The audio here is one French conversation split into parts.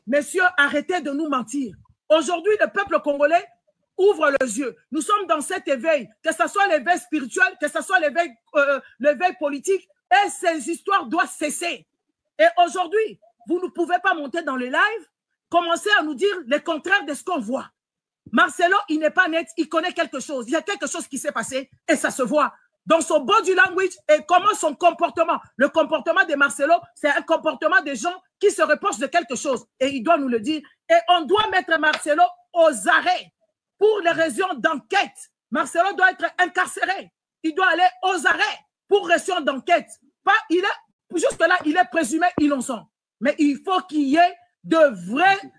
Messieurs, arrêtez de nous mentir. Aujourd'hui, le peuple congolais ouvre les yeux. Nous sommes dans cet éveil, que ce soit l'éveil spirituel, que ce soit l'éveil politique, et ces histoires doivent cesser. Et aujourd'hui, vous ne pouvez pas monter dans les lives, commencer à nous dire le contraire de ce qu'on voit. Marcelo, il n'est pas net, il connaît quelque chose. Il y a quelque chose qui s'est passé et ça se voit dans son body language et comment son comportement. Le comportement de Marcelo, c'est un comportement des gens qui se reprochent de quelque chose et il doit nous le dire. Et on doit mettre Marcelo aux arrêts pour les raisons d'enquête. Marcelo doit être incarcéré. Il doit aller aux arrêts pour raisons d'enquête. Jusque-là, il est présumé innocent. Mais il faut qu'il y ait de vraies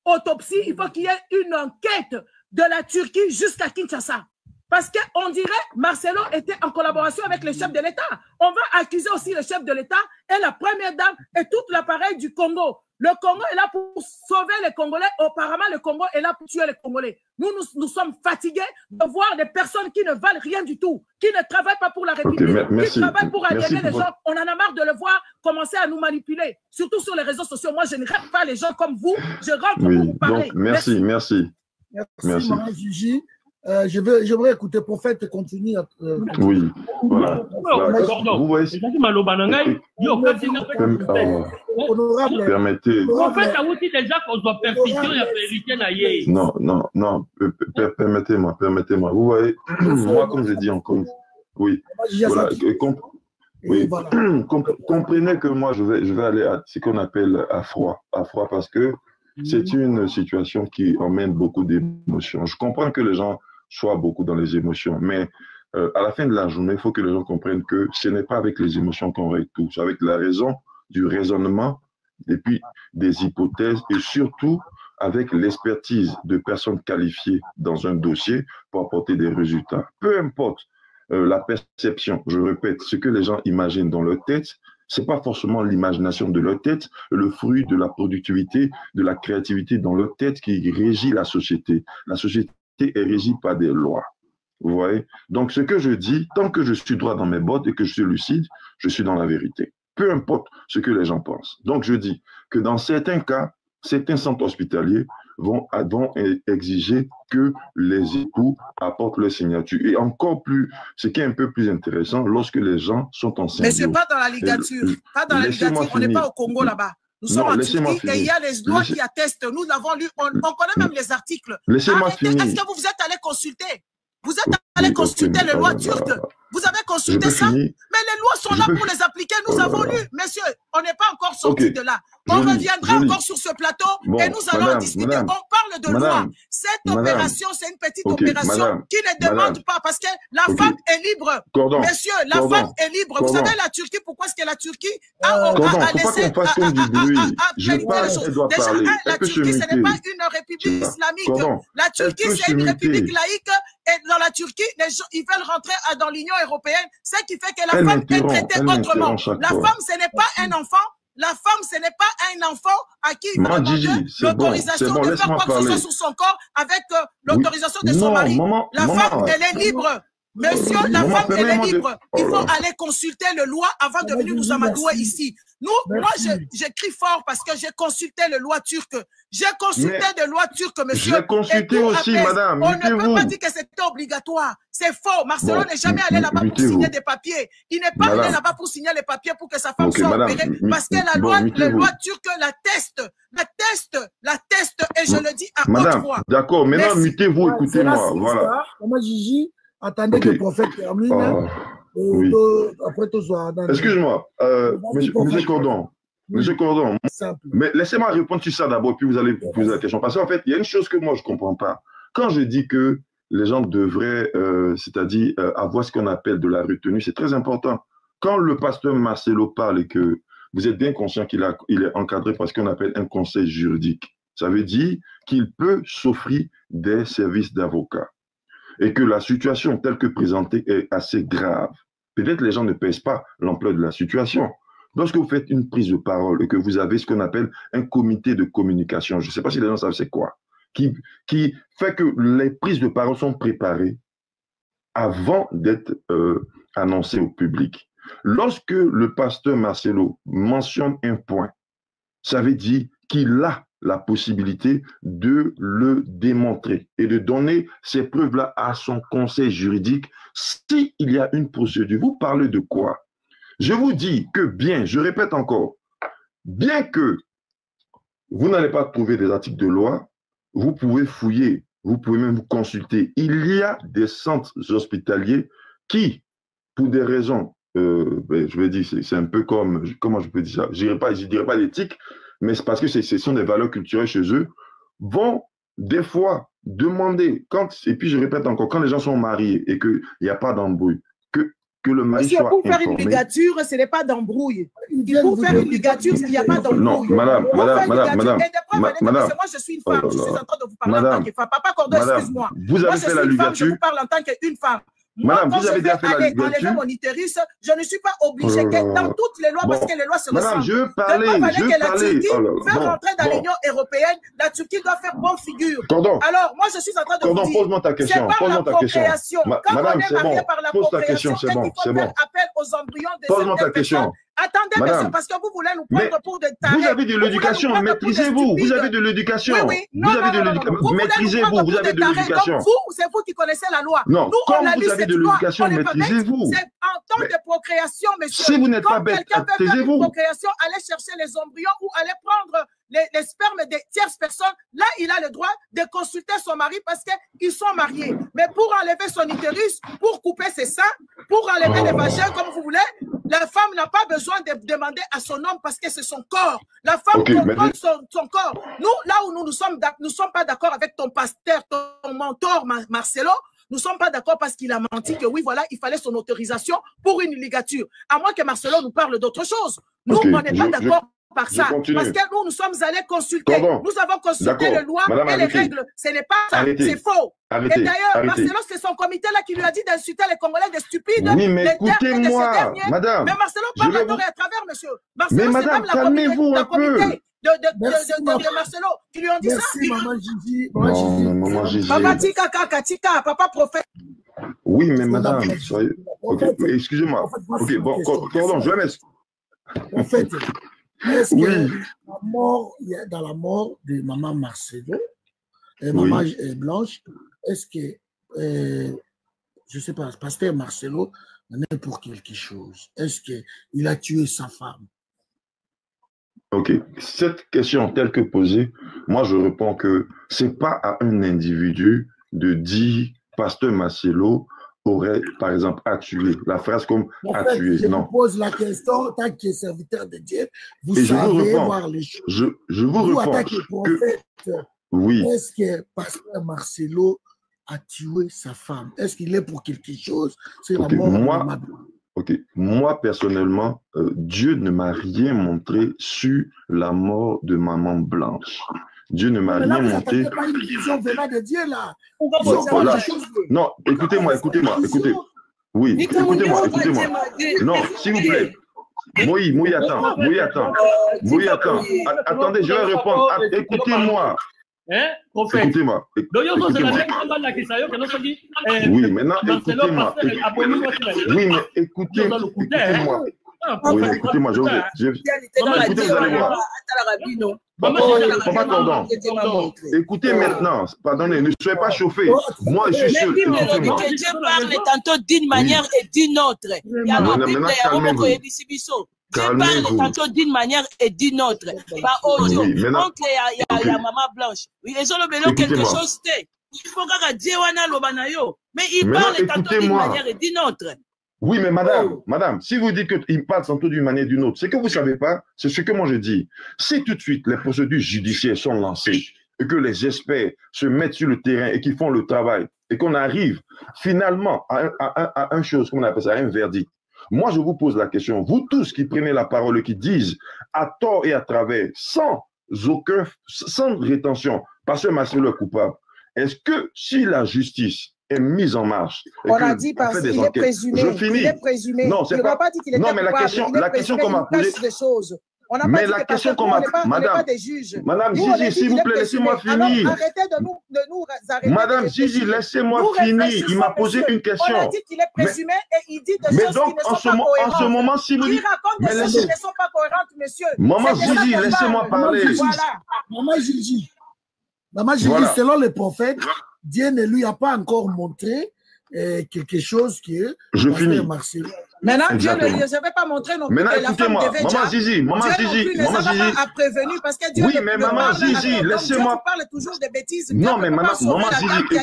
autopsies. Il faut qu'il y ait une enquête de la Turquie jusqu'à Kinshasa. Parce qu'on dirait Marcelo était en collaboration avec le chef de l'État. On va accuser aussi le chef de l'État et la première dame et tout l'appareil du Congo. Le Congo est là pour sauver les Congolais. Auparavant, le Congo est là pour tuer les Congolais. Nous sommes fatigués de voir des personnes qui ne valent rien du tout, qui ne travaillent pas pour la République, qui travaillent pour aliéner les gens. On en a marre de le voir commencer à nous manipuler, surtout sur les réseaux sociaux. Moi, je ne rêve pas les gens comme vous. Je rentre pour vous parler. Donc, merci. Merci. Maman Gigi. J'aimerais écouter Prophète continue. Oui, voilà. Vous voyez. Permettez. Non. Permettez-moi. Vous voyez, moi, comme je dis encore, oui. Voilà. Oui, voilà. Comprenez que moi, je vais aller à ce qu'on appelle à froid parce que c'est une situation qui emmène beaucoup d'émotions. Je comprends que les gens soient beaucoup dans les émotions, mais à la fin de la journée, il faut que les gens comprennent que ce n'est pas avec les émotions qu'on règle tout, c'est avec la raison, du raisonnement, et puis des hypothèses, et surtout avec l'expertise de personnes qualifiées dans un dossier pour apporter des résultats. Peu importe la perception, je répète, ce que les gens imaginent dans leur tête, ce n'est pas forcément l'imagination de leur tête, le fruit de la productivité, de la créativité dans leur tête qui régit la société. La société est régie par des lois. Vous voyez? Donc, ce que je dis, tant que je suis droit dans mes bottes et que je suis lucide, je suis dans la vérité. Peu importe ce que les gens pensent. Donc, je dis que dans certains cas, certains centres hospitaliers vont exiger que les époux apportent leur signature. Et encore plus, ce qui est un peu plus intéressant, lorsque les gens sont en symbiose. Mais ce n'est pas dans la ligature. Pas dans la ligature. On n'est pas au Congo là-bas. Nous sommes en Turquie et il y a les lois qui attestent. Nous l'avons lu. On connaît même les articles. Laissez-moi finir. Est-ce que vous êtes allé consulter? Vous êtes allé consulter les lois turques. Vous avez consulté ça? Mais les lois sont là pour les appliquer. Nous avons lu. Messieurs, on n'est pas encore sortis de là. On reviendra encore sur ce plateau et nous allons discuter. On parle de loi. Cette opération, c'est une petite opération qui ne demande pas parce que la femme est libre. Messieurs, la femme est libre. Vous savez, la Turquie, pourquoi est-ce que la Turquie a laissé les choses? Déjà, la Turquie, ce n'est pas une république islamique. La Turquie, c'est une république laïque. Et dans la Turquie, les gens, ils veulent rentrer dans l'Union européenne, ce qui fait que la femme est traitée autrement. La femme, ce n'est pas un enfant. La femme, ce n'est pas un enfant à qui il va demander l'autorisation de faire quoi que ce soit sur son corps avec l'autorisation de son mari. La femme, elle est libre. Monsieur, la femme, elle est libre. Il faut aller consulter le loi avant de venir nous amadouer ici. Moi, j'écris fort parce que j'ai consulté le loi turque. J'ai consulté des lois turques, monsieur. J'ai consulté aussi, madame. On ne peut pas dire que c'était obligatoire. C'est faux. Marcelo n'est jamais allé là-bas pour signer des papiers. Il n'est pas allé là-bas pour signer les papiers pour que sa femme soit opérée. Parce que la loi turque l'atteste. Et je le dis à haute voix. D'accord. Maintenant, mutez-vous, écoutez-moi. Voilà. Moi, Gigi, attendez que le prophète termine. Après, tout soit. Excuse-moi, monsieur Cordon. Monsieur Cordon, mais laissez-moi répondre sur ça d'abord, puis vous allez vous poser la question. Parce qu'en fait, il y a une chose que moi, je ne comprends pas. Quand je dis que les gens devraient, c'est-à-dire avoir ce qu'on appelle de la retenue, c'est très important. Quand le pasteur Marcelo parle et que vous êtes bien conscient qu'il est encadré par ce qu'on appelle un conseil juridique, ça veut dire qu'il peut s'offrir des services d'avocat et que la situation telle que présentée est assez grave. Peut-être les gens ne pèsent pas l'ampleur de la situation. Lorsque vous faites une prise de parole et que vous avez ce qu'on appelle un comité de communication, je ne sais pas si les gens savent c'est quoi, qui fait que les prises de parole sont préparées avant d'être annoncées au public. Lorsque le pasteur Marcelo mentionne un point, ça veut dire qu'il a la possibilité de le démontrer et de donner ces preuves-là à son conseil juridique s'il y a une procédure. Vous parlez de quoi? Je vous dis que bien, je répète encore, bien que vous n'allez pas trouver des articles de loi, vous pouvez fouiller, vous pouvez même vous consulter. Il y a des centres hospitaliers qui, pour des raisons, je vais dire, c'est un peu comme, comment je peux dire ça, je ne dirais pas l'éthique, mais c'est parce que ce sont des valeurs culturelles chez eux, vont des fois demander, et puis je répète encore, quand les gens sont mariés et qu'il n'y a pas d'embrouille, que le mari soit pour faire informé. Une ligature, ce n'est pas d'embrouille. Pour faire une ligature, il n'y a pas d'embrouille. Non, madame. Moi, je suis une femme, je suis en train de vous parler en tant que femme. Papa Cordo, excuse-moi. Vous avez fait la ligature. Je vous parle en tant qu'une femme. Madame, vous avez déjà fait la ligature. Enlever mon utérus, je ne suis pas obligée dans toutes les lois, parce que les lois se ressemblent. Madame, je parlais. Faire rentrer dans l'Union européenne, la Turquie doit faire bonne figure. Alors, moi, je suis en train de vous dire. Pose-moi ta question. Pose-moi ta question. Madame, c'est bon. Pose ta question, c'est bon. C'est bon. Appel aux embryons de pose-moi ta question. Attendez, monsieur, parce que vous voulez nous prendre pour des tarés. Vous avez de l'éducation, maîtrisez-vous. Vous avez de l'éducation. Oui. Vous avez de l'éducation. Maîtrisez-vous, vous avez de l'éducation. C'est vous qui connaissez la loi. Non, comme vous avez de l'éducation, maîtrisez-vous. C'est en temps de procréation, monsieur. Si vous n'êtes pas bête, taisez-vous. Procréation, allez chercher les embryons ou allez prendre les spermes des tierces personnes. Là, il a le droit de consulter son mari parce qu'ils sont mariés. Mais pour enlever son utérus, pour couper ses seins, pour enlever les vagins, comme vous voulez, la femme n'a pas besoin de demander à son homme parce que c'est son corps. La femme contrôle son corps. Nous, là où nous sommes pas d'accord avec ton pasteur, ton mentor, Marcelo, nous ne sommes pas d'accord parce qu'il a menti que oui, voilà, il fallait son autorisation pour une ligature. À moins que Marcelo nous parle d'autre chose. Nous, on n'est pas d'accord par ça. Parce que nous sommes allés consulter. Nous avons consulté les lois et les règles. Ce n'est pas ça, c'est faux. Et d'ailleurs, Marcelo, c'est son comité là qui lui a dit d'insulter les Congolais des stupides. Oui, mais écoutez-moi, madame. Mais Marcelo parle à tort et à travers, monsieur. Marcelo, mais madame, calmez-vous un peu. De Marcelo, qui lui ont dit ça. Merci, maman Gigi. Maman Gigi. Papa Tika, papa prophète. Oui, mais madame, soyez... excusez-moi. Ok, bon, pardon, je vais mettre... En fait, est-ce que dans la mort de maman Marcelo, maman Blanche, est-ce que, je ne sais pas, pasteur Marcelo en est pour quelque chose? Est-ce qu'il a tué sa femme? Ok, cette question telle que posée, moi je réponds que ce n'est pas à un individu de dire pasteur Marcelo aurait, par exemple, à tuer. La phrase comme à tuer. Je non. vous pose la question, tant que serviteur de Dieu, vous savez voir les choses. Je vous réponds. En tant que prophète, oui. Est-ce que pasteur Marcelo a tué sa femme? Est-ce qu'il est pour quelque chose? C'est la mort de maman. Ok, moi personnellement, Dieu ne m'a rien montré sur la mort de maman Blanche. Dieu ne m'a rien montré. Pas une vision venant de Dieu là. Non, écoutez-moi. Oui, écoutez-moi. Non, s'il vous plaît. Moï, attends. Attendez, je vais répondre. Écoutez-moi. Écoutez-moi. Oui, maintenant, écoutez-moi. Oui, mais écoutez-moi. Oui, écoutez-moi, écoutez, vous allez voir. Papa Tordon, écoutez maintenant, pardonnez, ne soyez pas chauffés. Moi, je suis sûr. Dieu parle tantôt d'une manière et d'une autre. Il y a la Bible, Dieu parle tantôt d'une manière et d'une autre. Pas audio. Donc, il y a maman Blanche. Oui, les autres, mais quelque chose, il faut que Dieu wana lobanayo. Mais il parle tantôt d'une manière et d'une autre. Oui, mais madame, si vous dites qu'il parle tantôt d'une manière et d'une autre, c'est que vous ne savez pas, c'est ce que moi je dis. Si tout de suite les procédures judiciaires sont lancées et que les experts se mettent sur le terrain et qu'ils font le travail et qu'on arrive finalement à une chose, comment on appelle ça, à un verdict, moi je vous pose la question, vous tous qui prenez la parole et qui disent à tort et à travers, sans rétention, parce que Marcelo est coupable, est-ce que si la justice est mise en marche. On a dit parce qu'il est présumé. Je finis. Il est présumé. Non, c'est pas dit qu'il est coupable. Non, mais la question qu'on m'a posée. On n'a mais pas dit la que question qu'on on m'a... n'est pas des juges. Madame Gigi, s'il vous plaît, laissez-moi finir. Alors, arrêtez de nous arrêter. Madame Gigi, laissez-moi finir. Il m'a posé une question. On a dit qu'il est présumé et il dit des choses qui ne sont pas cohérentes. En ce moment, si vous Il raconte des choses qui ne sont pas cohérentes, monsieur. Maman Gigi, laissez-moi parler. Voilà. Maman Gigi, selon les prophètes, Dieu ne lui a pas encore montré quelque chose qui est... Je finis. Maintenant, Dieu ne je vais pas montrer non plus que la femme devait déjà... Maman Gigi, Dieu a prévenu parce que Dieu mais maman Gigi, laissez-moi... Dieu parle toujours des bêtises. Non, mais maman Gigi,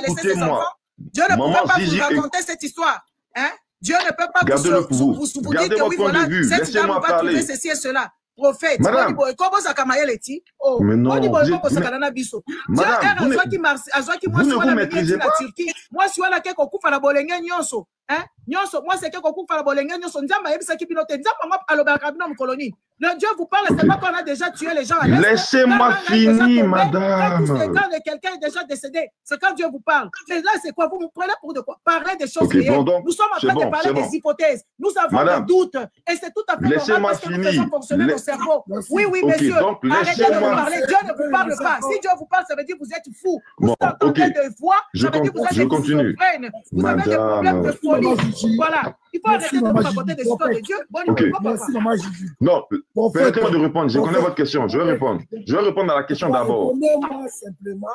écoutez-moi. Dieu ne peut pas vous raconter cette histoire. Hein? Dieu ne peut pas vous dire que oui, voilà, cette dame va trouver ceci et cela. Prophète, madame, mais non, Dieu vous ne maîtrisez pas. Moi, je suis là qui coupe à la bolenge nyonso. Hein? Nyonso, moi, c'est qui coupe à la bolenge nyonso. Nzamba yebisa ki binote. Nzamba aloba kabino mu colonie. Le Dieu vous parle, c'est pas qu'on a déjà tué les gens. Laissez-moi finir, madame. Quand quelqu'un est déjà décédé, c'est quand Dieu vous parle. Mais là, c'est quoi? Vous me prenez pour de quoi? Parler des choses réelles. Nous sommes en train de parler des hypothèses. Nous avons des doutes. Et c'est tout à fait normal parce que nous faisons fonctionner nos cerveaux. Oui, monsieur. Arrêtez de vous parler. Dieu ne vous parle pas. Si Dieu vous parle, ça veut dire que vous êtes fou. Vous entendez des voix, ça veut dire que vous êtes schizophrène. Vous avez des problèmes de folie. Voilà. Il faut arrêter de vous raconter des histoires de Dieu. Merci, maman Gigi. Non, permettez-moi de répondre. Je connais votre question. Je vais répondre. Je vais répondre à la question d'abord. Répondez-moi simplement.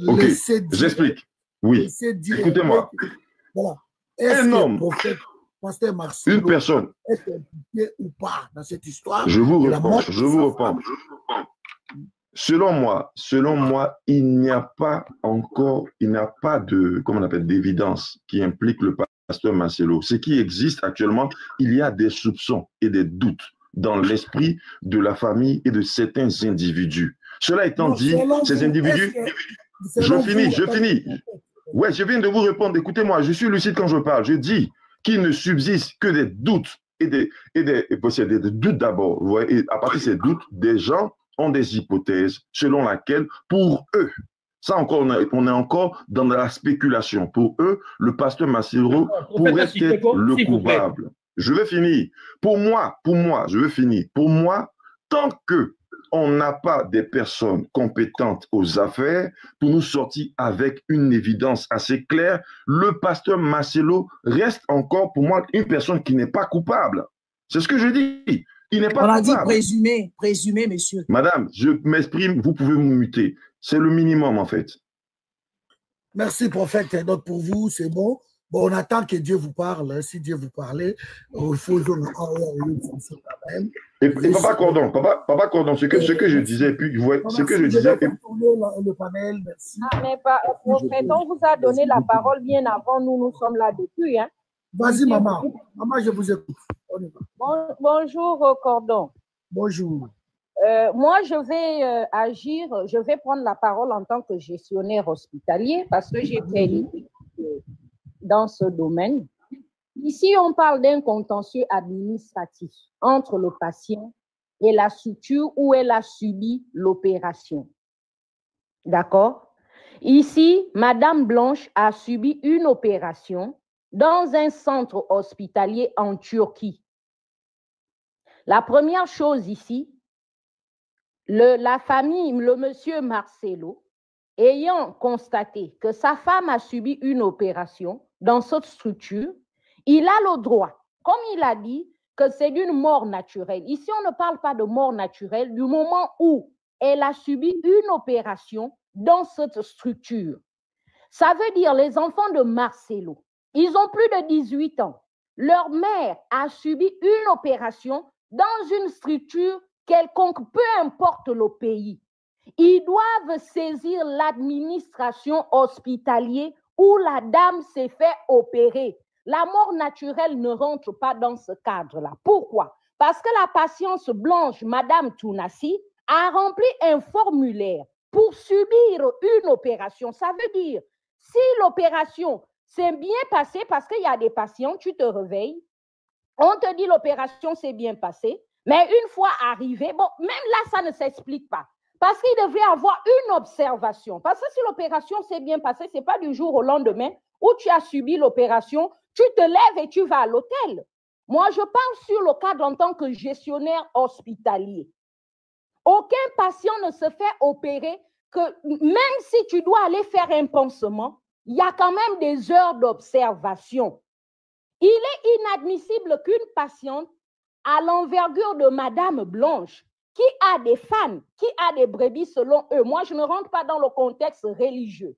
Ok, j'explique. Oui. Écoutez-moi. Voilà. Un homme, Pasteur Marcelo, une personne, est impliqué ou pas dans cette histoire? Je vous réponds. Selon moi, il n'y a pas de, comment on appelle, d'évidence qui implique le pasteur Marcelo. Ce qui existe actuellement, il y a des soupçons et des doutes dans l'esprit de la famille et de certains individus. Cela étant dit, ces individus... Je finis. Ouais, je viens de vous répondre. Écoutez-moi, je suis lucide quand je parle. Je dis qu'il ne subsiste que des doutes et des doutes d'abord. Vous voyez, et à partir de ces doutes, des gens ont des hypothèses selon laquelle, pour eux, ça encore, on est encore dans la spéculation. Pour eux, le pasteur Marcelo pourrait être le coupable. Je vais finir. Pour moi, je veux finir. Pour moi, tant que on n'a pas des personnes compétentes aux affaires pour nous sortir avec une évidence assez claire, le pasteur Marcelo reste encore pour moi une personne qui n'est pas coupable. C'est ce que je dis. Il n'est pas coupable. On a dit présumé, monsieur. Madame, je m'exprime, vous pouvez me muter. C'est le minimum en fait. Merci prophète. Donc pour vous, c'est bon. Bon, on attend que Dieu vous parle. Si Dieu vous parlait, il faut et papa Cordon, ce que je disais, puis ce que je disais. Le panel, merci. Mais prophète, on vous a donné la parole bien avant, nous sommes là depuis. Hein. Vas-y, maman. Maman, je vous écoute. Bonjour, Cordon. Bonjour. Moi, je vais agir, je vais prendre la parole en tant que gestionnaire hospitalier parce que j'ai fait l'étude dans ce domaine. Ici, on parle d'un contentieux administratif entre le patient et la structure où elle a subi l'opération. D'accord? Ici, Madame Blanche a subi une opération dans un centre hospitalier en Turquie. La première chose ici, la famille, le monsieur Marcelo, ayant constaté que sa femme a subi une opération dans cette structure, il a le droit, comme il a dit, que c'est d'une mort naturelle. Ici, on ne parle pas de mort naturelle du moment où elle a subi une opération dans cette structure. Ça veut dire les enfants de Marcelo, ils ont plus de 18 ans. Leur mère a subi une opération dans une structure quelconque, peu importe le pays. Ils doivent saisir l'administration hospitalière où la dame s'est fait opérer. La mort naturelle ne rentre pas dans ce cadre-là. Pourquoi? Parce que la patiente Blanche, Madame Tounassi, a rempli un formulaire pour subir une opération. Ça veut dire, si l'opération s'est bien passée, parce qu'il y a des patients, tu te réveilles, on te dit l'opération s'est bien passée, mais une fois arrivé, bon, même là, ça ne s'explique pas. Parce qu'il devrait avoir une observation. Parce que si l'opération s'est bien passée, ce n'est pas du jour au lendemain où tu as subi l'opération, tu te lèves et tu vas à l'hôtel. Moi, je parle sur le cadre en tant que gestionnaire hospitalier. Aucun patient ne se fait opérer que même si tu dois aller faire un pansement, il y a quand même des heures d'observation. Il est inadmissible qu'une patiente à l'envergure de Madame Blanche, qui a des fans, qui a des brebis selon eux, moi je ne rentre pas dans le contexte religieux,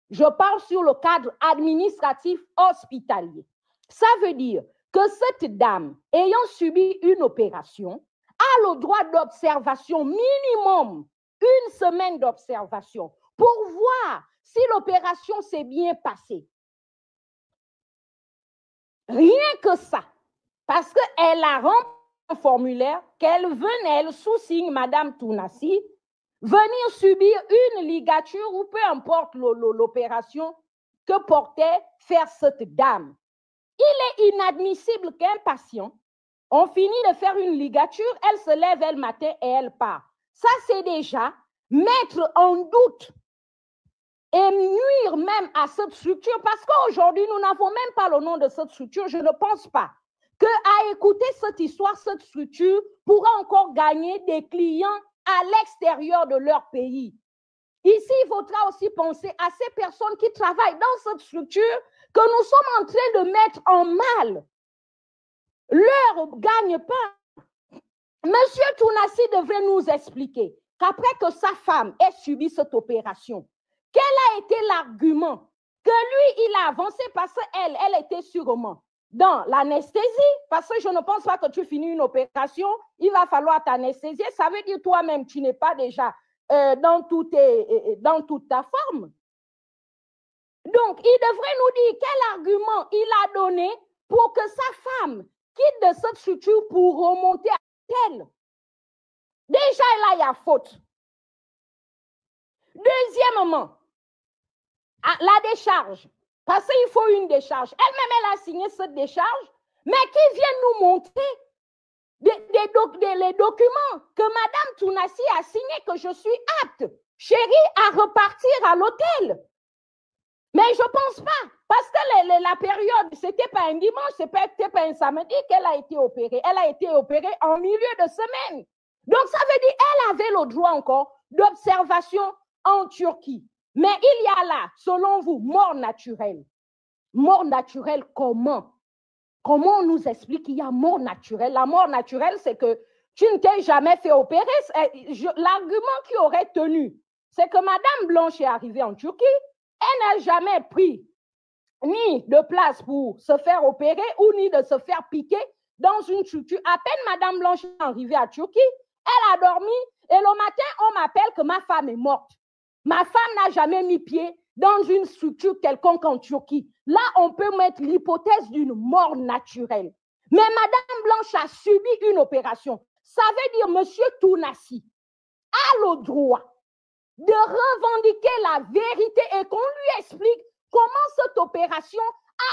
je parle sur le cadre administratif hospitalier. Ça veut dire que cette dame, ayant subi une opération, a le droit d'observation minimum, une semaine d'observation, pour voir si l'opération s'est bien passée. Rien que ça, parce qu'elle a rempli un formulaire qu'elle venait, sous signe Madame Tounassi, venir subir une ligature ou peu importe l'opération que portait faire cette dame. Il est inadmissible qu'un patient, on finit de faire une ligature, elle se lève le matin et elle part. Ça, c'est déjà mettre en doute et nuire même à cette structure, parce qu'aujourd'hui, nous n'avons même pas le nom de cette structure. Je ne pense pas qu'à écouter cette histoire, cette structure pourra encore gagner des clients à l'extérieur de leur pays. Ici, il faudra aussi penser à ces personnes qui travaillent dans cette structure que nous sommes en train de mettre en mal. Leur gagne-pain. Monsieur Tounassi devrait nous expliquer qu'après que sa femme ait subi cette opération, quel a été l'argument que lui, il a avancé parce qu'elle était sûrement dans l'anesthésie, parce que je ne pense pas que tu finis une opération, il va falloir t'anesthésier. Ça veut dire toi-même, tu n'es pas déjà dans toute ta forme. Donc, il devrait nous dire quel argument il a donné pour que sa femme quitte de cette structure pour remonter à elle. Déjà, là, il y a faute. Deuxièmement, la décharge. Parce qu'il faut une décharge. Elle-même, elle a signé cette décharge, mais qui vient nous montrer les documents que Madame Tounassi a signé que je suis apte, chérie, à repartir à l'hôtel. Mais je ne pense pas, parce que la période, ce n'était pas un dimanche, ce n'était pas un samedi qu'elle a été opérée. Elle a été opérée en milieu de semaine. Donc, ça veut dire qu'elle avait le droit encore d'observation en Turquie. Mais il y a là, selon vous, mort naturelle. Mort naturelle comment? Comment on nous explique qu'il y a mort naturelle? La mort naturelle, c'est que tu ne t'es jamais fait opérer. L'argument qui aurait tenu, c'est que Madame Blanche est arrivée en Turquie. Elle n'a jamais pris ni de place pour se faire opérer ou ni de se faire piquer dans une structure. À peine Madame Blanche est arrivée à Turquie, elle a dormi et le matin, on m'appelle que ma femme est morte. Ma femme n'a jamais mis pied dans une structure quelconque en Turquie. Là, on peut mettre l'hypothèse d'une mort naturelle. Mais Madame Blanche a subi une opération. Ça veut dire Monsieur Tounassi a le droit de revendiquer la vérité et qu'on lui explique comment cette opération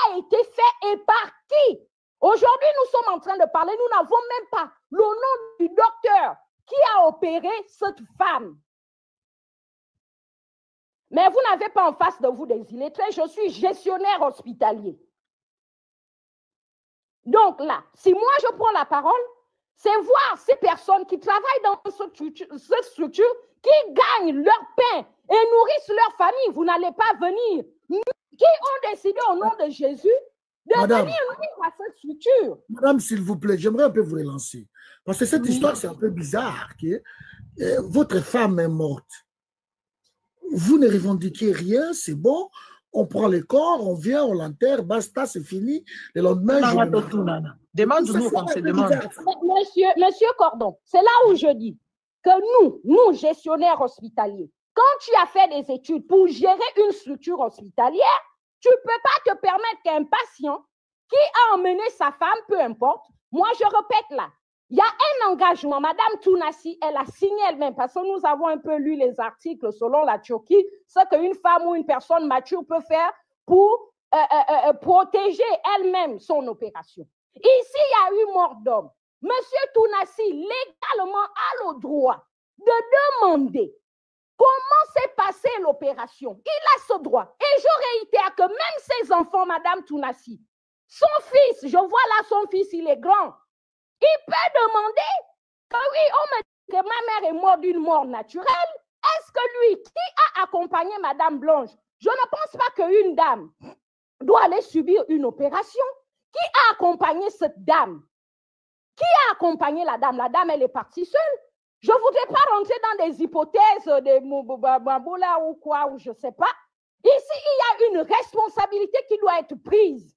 a été faite et par qui. Aujourd'hui, nous sommes en train de parler, nous n'avons même pas le nom du docteur qui a opéré cette femme. Mais vous n'avez pas en face de vous des illettrés, je suis gestionnaire hospitalier. Donc là, si moi je prends la parole, c'est voir ces personnes qui travaillent dans cette structure, qui gagnent leur pain et nourrissent leur famille. Vous n'allez pas venir. Qui ont décidé au nom de Jésus de venir nourrir à cette structure. Madame, s'il vous plaît, j'aimerais un peu vous relancer. Parce que cette histoire, c'est un peu bizarre. Votre femme est morte. Vous ne revendiquez rien, c'est bon. On prend le corps, on vient, on l'enterre, basta, c'est fini. Le lendemain, demande-nous qu'on se demande. Monsieur Cordon, c'est là où je dis que nous, gestionnaires hospitaliers, quand tu as fait des études pour gérer une structure hospitalière, tu ne peux pas te permettre qu'un patient qui a emmené sa femme, peu importe, moi je répète là, il y a un engagement. Madame Tounassi, elle a signé elle-même, parce que nous avons un peu lu les articles selon la Turquie, ce qu'une femme ou une personne mature peut faire pour protéger elle-même son opération. Ici, il y a eu mort d'homme. Monsieur Tounassi, légalement, a le droit de demander comment s'est passée l'opération. Il a ce droit. Et je réitère que même ses enfants, Madame Tounassi, son fils, je vois là son fils, il est grand. Il peut demander que oui, on me que ma mère est morte d'une mort naturelle, est-ce que lui, qui a accompagné Madame Blanche, je ne pense pas qu'une dame doit aller subir une opération. Qui a accompagné cette dame? Qui a accompagné la dame? La dame, elle est partie seule. Je ne voudrais pas rentrer dans des hypothèses de Mouboula ou quoi, ou je ne sais pas. Ici, il y a une responsabilité qui doit être prise.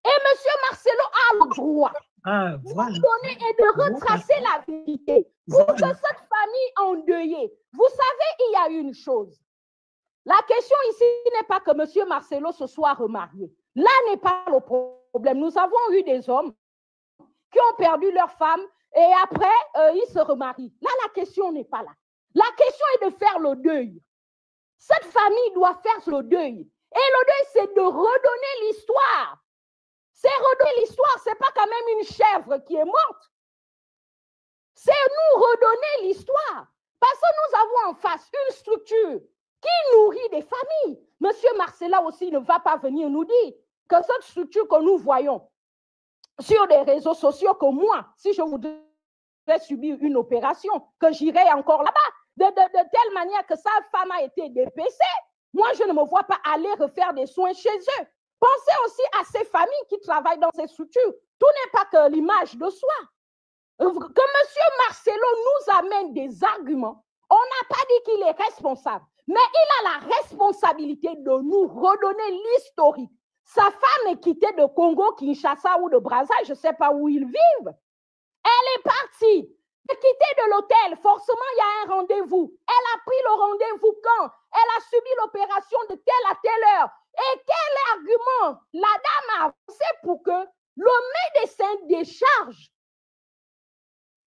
Et M. Marcelo a le droit de donner et de retracer la vérité pour que cette famille endeuillée. Vous savez, il y a une chose. La question ici n'est pas que M. Marcelo se soit remarié. Là n'est pas le problème. Nous avons eu des hommes qui ont perdu leur femme et après, ils se remarient. Là, la question n'est pas là. La question est de faire le deuil. Cette famille doit faire le deuil. Et le deuil, c'est de redonner l'histoire. C'est redonner l'histoire. Ce n'est pas quand même une chèvre qui est morte. C'est nous redonner l'histoire. Parce que nous avons en face une structure qui nourrit des familles. Monsieur Marcella aussi ne va pas venir nous dire que cette structure que nous voyons sur des réseaux sociaux, que moi, si je voudrais subir une opération, que j'irai encore là-bas, de telle manière que sa femme a été dépécée, moi, je ne me vois pas aller refaire des soins chez eux. Pensez aussi à ces familles qui travaillent dans ces structures. Tout n'est pas que l'image de soi. Que M. Marcelo nous amène des arguments, on n'a pas dit qu'il est responsable, mais il a la responsabilité de nous redonner l'historique. Sa femme est quittée de Congo, Kinshasa ou de Brazzaville, je ne sais pas où ils vivent. Elle est partie. Quittée de l'hôtel, forcément, il y a un rendez-vous. Elle a pris le rendez-vous quand? Elle a subi l'opération de telle à telle heure. Et quel argument la dame a avancé pour que le médecin décharge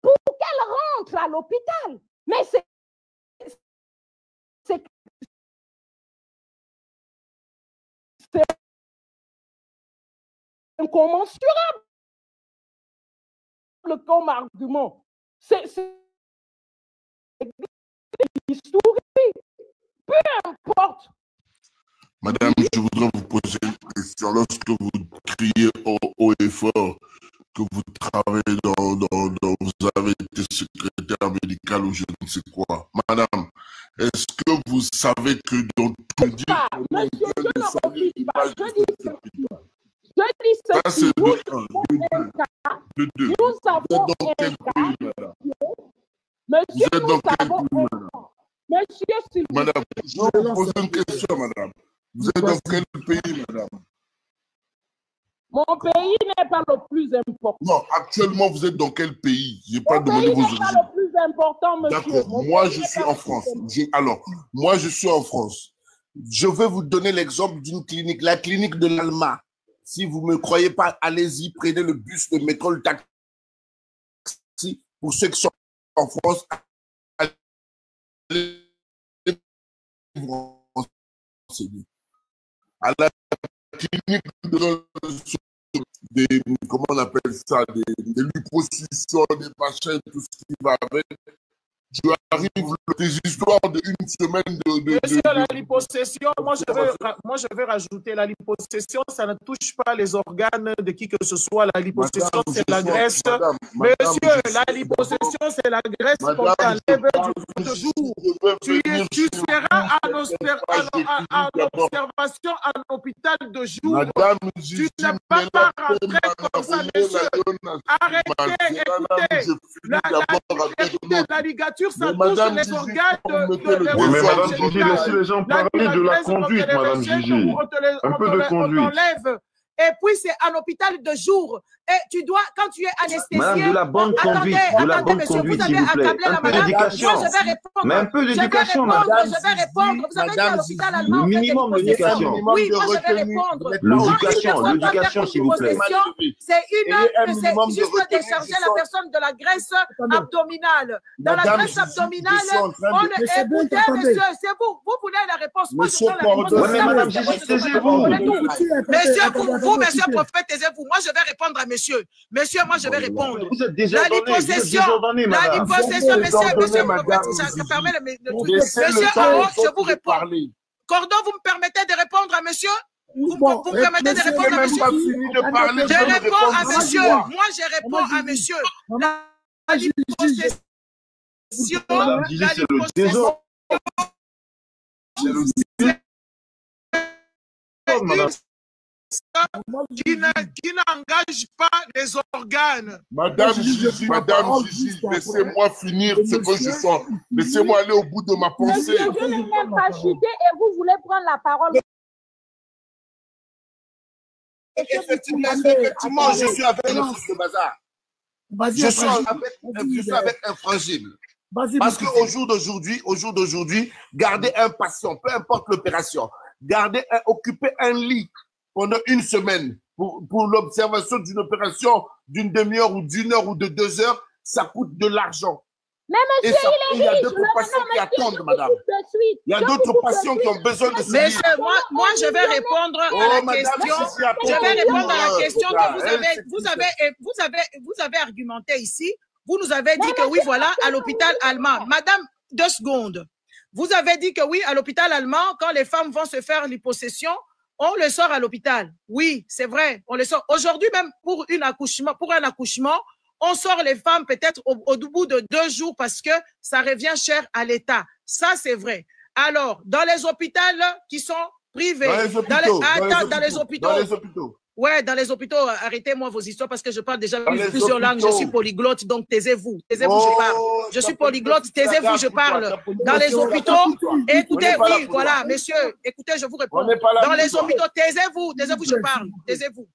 pour qu'elle rentre à l'hôpital? Mais c'est incommensurable comme argument. C'est historique. Peu importe. Madame, je voudrais vous poser une question. Lorsque vous criez haut et fort que vous travaillez vous avez été secrétaire médical ou je ne sais quoi. Madame, est-ce que vous savez que dans tout le monsieur, je ne refuse pas. Je dis ça, ceci. c'est Nous avons un quel cas. pays, madame? Monsieur, vous êtes dans quel avons pays, madame? Monsieur, s'il vous plaît. Madame, je vous pose une question, madame. Vous êtes dans quel pays, madame? Mon pays n'est pas le plus important. Non, actuellement, vous êtes dans quel pays? Je n'ai pas demandé vos origines. Mon pays n'est pas le plus important, monsieur. D'accord, moi je suis en France. Alors, moi je suis en France. Je vais vous donner l'exemple d'une clinique, la clinique de l'Alma. Si vous ne me croyez pas, allez-y, prenez le bus, le métro, le taxi. Pour ceux qui sont en France, allez vous renseigner. À la clinique comment on appelle ça, des liposuctions, des machins, tout ce qui va avec. Tu arrives des histoires d'une semaine Monsieur, la liposuction, moi je vais rajouter, la liposuction, ça ne touche pas les organes de qui que ce soit. La liposuction, c'est la graisse. Monsieur, la liposuction, c'est la graisse qu'on t'enlève du de jour. Tu seras en observation à l'hôpital de jour. Madame, tu ne peux pas rentrer comme ça, monsieur. Arrêtez, écoutez. La ligature, ça touche les organes oui, mais madame Gigi, laissez les gens parler de la conduite, madame Gigi. Un peu de conduite. Et puis, c'est un hôpital de jour. Et tu dois, quand tu es anesthésié... Madame, de la bonne conduite, s'il vous plaît. Un peu d'éducation. Mais un peu d'éducation, madame. Je vais répondre. Vous avez dit à l'hôpital allemand... Le minimum d'éducation. Oui, moi, je vais répondre. L'éducation, s'il vous plaît. C'est juste décharger la personne de la graisse abdominale. Dans la graisse abdominale, écoutez, monsieur, c'est vous. Vous voulez la réponse. Moi, je donne la réponse. Oui, mais madame Gigi, taisez-vous. Monsieur, vous, monsieur prophète, taisez-vous. Moi, je vais répondre à monsieur. Monsieur, moi, je vais répondre. Vous êtes désordonné. La liposuction, monsieur prophète, ça permet monsieur, je vous réponds. Cordon, vous me permettez de répondre à monsieur? Vous me permettez de répondre à monsieur? Je réponds à monsieur. Moi, je réponds à monsieur. La liposuction qui n'engage pas les organes. Madame Gigi, laissez-moi finir ce que je sens. Laissez-moi aller au bout de ma pensée. Je n'ai même pas chuté et vous voulez prendre la parole. Effectivement, je suis avec le fils de bazar. Je suis avec un fragile. Parce qu'au jour d'aujourd'hui, garder un patient, peu importe l'opération, occuper un lit pendant une semaine pour l'observation d'une opération d'une demi-heure ou d'une heure ou de 2 heures, ça coûte de l'argent. Mais monsieur, il y a d'autres patients qui attendent, madame. Il y a d'autres patients qui ont besoin de ce lit. Monsieur, moi, je vais répondre à la question. Je vais répondre à la question que vous avez argumenté ici. Vous nous avez dit que oui, voilà, à l'hôpital allemand. Madame, 2 secondes. Vous avez dit que oui, à l'hôpital allemand, quand les femmes vont se faire l'hypossession, on le sort à l'hôpital. Oui, c'est vrai, on le sort. Aujourd'hui, même pour un accouchement, on sort les femmes peut-être au bout de 2 jours parce que ça revient cher à l'État. Ça, c'est vrai. Alors, dans les hôpitaux qui sont privés, dans les hôpitaux. Ouais, dans les hôpitaux, arrêtez-moi vos histoires parce que je parle déjà plusieurs langues. Je suis polyglotte, donc taisez-vous. Taisez-vous, je parle. Je suis polyglotte, taisez-vous, je parle. Dans les hôpitaux, écoutez, oui, voilà, messieurs, écoutez, je vous réponds. Dans les hôpitaux, taisez-vous, je parle. Taisez-vous.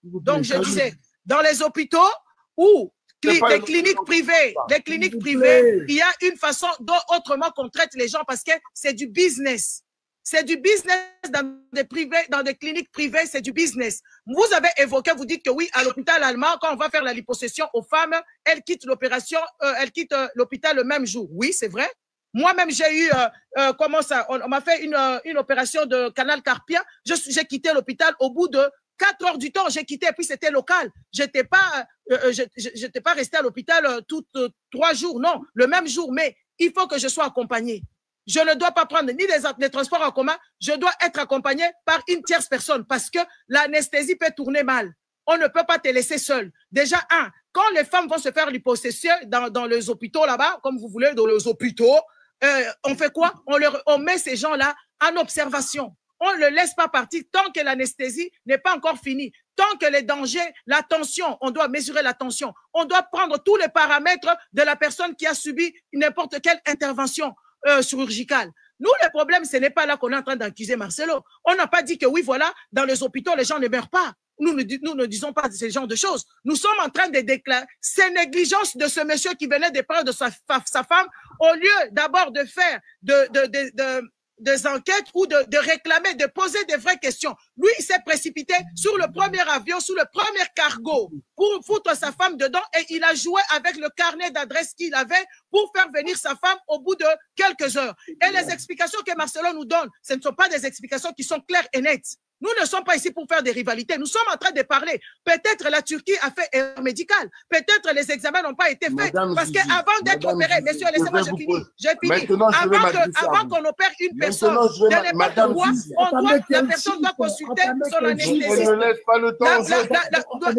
Donc, je disais, dans les hôpitaux ou les cliniques privées, il y a une façon autrement qu'on traite les gens parce que c'est du business. C'est du business dans des cliniques privées, c'est du business. Vous avez évoqué, vous dites que oui, à l'hôpital allemand, quand on va faire la liposuction aux femmes, elles quittent l'opération, elles quittent l'hôpital le même jour. Oui, c'est vrai. Moi-même, j'ai eu, on m'a fait une opération de canal carpien. J'ai quitté l'hôpital au bout de 4 heures du temps. J'ai quitté, et puis c'était local. J'étais pas resté à l'hôpital toutes 3 jours, non, le même jour. Mais il faut que je sois accompagnée. Je ne dois pas prendre ni les transports en commun, je dois être accompagné par une tierce personne parce que l'anesthésie peut tourner mal. On ne peut pas te laisser seul. Déjà, quand les femmes vont se faire l'hypossession dans les hôpitaux là-bas, comme vous voulez, dans les hôpitaux, on fait quoi? On met ces gens-là en observation. On ne le laisse pas partir tant que l'anesthésie n'est pas encore finie. Tant que les dangers, la tension, on doit mesurer la tension. On doit prendre tous les paramètres de la personne qui a subi n'importe quelle intervention chirurgicale. Nous, le problème, ce n'est pas là qu'on est en train d'accuser Marcelo. On n'a pas dit que oui, voilà, dans les hôpitaux, les gens ne meurent pas. Nous ne disons pas ce genre de choses. Nous sommes en train de déclarer ces négligences de ce monsieur qui venait de parler de sa femme, au lieu d'abord de faire des enquêtes ou de réclamer, de poser des vraies questions. Lui, il s'est précipité sur le premier avion, sur le premier cargo pour foutre sa femme dedans et il a joué avec le carnet d'adresse qu'il avait pour faire venir sa femme au bout de quelques heures. Et les explications que Marcelo nous donne, ce ne sont pas des explications qui sont claires et nettes. Nous ne sommes pas ici pour faire des rivalités. Nous sommes en train de parler. Peut-être la Turquie a fait erreur médicale. Peut-être les examens n'ont pas été faits. Parce qu'avant d'être opéré, messieurs, laissez-moi, j'ai fini. Avant qu'on opère une personne de n'importe quoi, la personne doit consulter son anesthésiste. La personne doit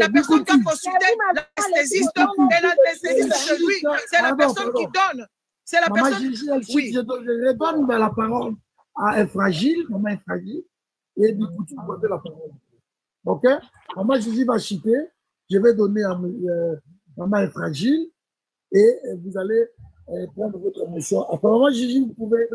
consulter l'anesthésiste et l'anesthésiste de lui. C'est la personne qui donne. C'est la personne. Oui. Je redonne la parole à un fragile, maman est fragile. Et du coup, tu peux la parole. OK? Maman Gigi va chiter. Je vais donner à maman est fragile. Et vous allez prendre votre émotion. Après, maman Gigi, vous pouvez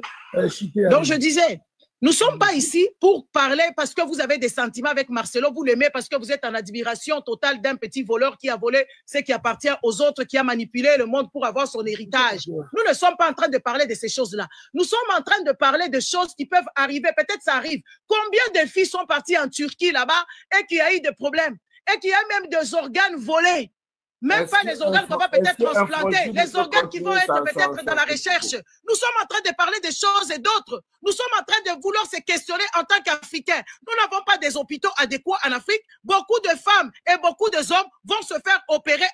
chiter. Donc, je disais, nous ne sommes pas ici pour parler parce que vous avez des sentiments avec Marcelo. Vous l'aimez parce que vous êtes en admiration totale d'un petit voleur qui a volé ce qui appartient aux autres, qui a manipulé le monde pour avoir son héritage. Nous ne sommes pas en train de parler de ces choses-là. Nous sommes en train de parler de choses qui peuvent arriver. Peut-être ça arrive. Combien de filles sont parties en Turquie là-bas et qui a eu des problèmes et qui a même des organes volés? Même pas les organes qu'on va peut-être transplanter, les organes qui vont être peut-être dans la recherche. Nous sommes en train de parler des choses et d'autres. Nous sommes en train de vouloir se questionner en tant qu'Africains. Nous n'avons pas des hôpitaux adéquats en Afrique. Beaucoup de femmes et beaucoup d'hommes vont se faire opérer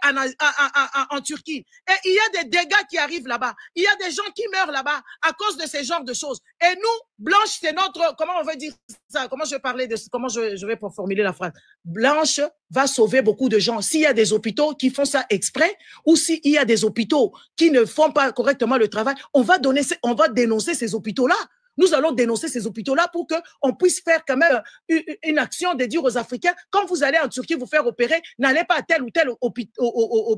en Turquie. Et il y a des dégâts qui arrivent là-bas. Il y a des gens qui meurent là-bas à cause de ces genres de choses. Et nous, Blanche, c'est notre, comment on veut dire ça? Comment je vais parler de, comment je vais formuler la phrase? Blanche va sauver beaucoup de gens. S'il y a des hôpitaux qui font ça exprès, ou s'il y a des hôpitaux qui ne font pas correctement le travail, on va dénoncer ces hôpitaux-là. Nous allons dénoncer ces hôpitaux-là pour qu'on puisse faire quand même une action de dire aux Africains, quand vous allez en Turquie vous faire opérer, n'allez pas à tel ou tel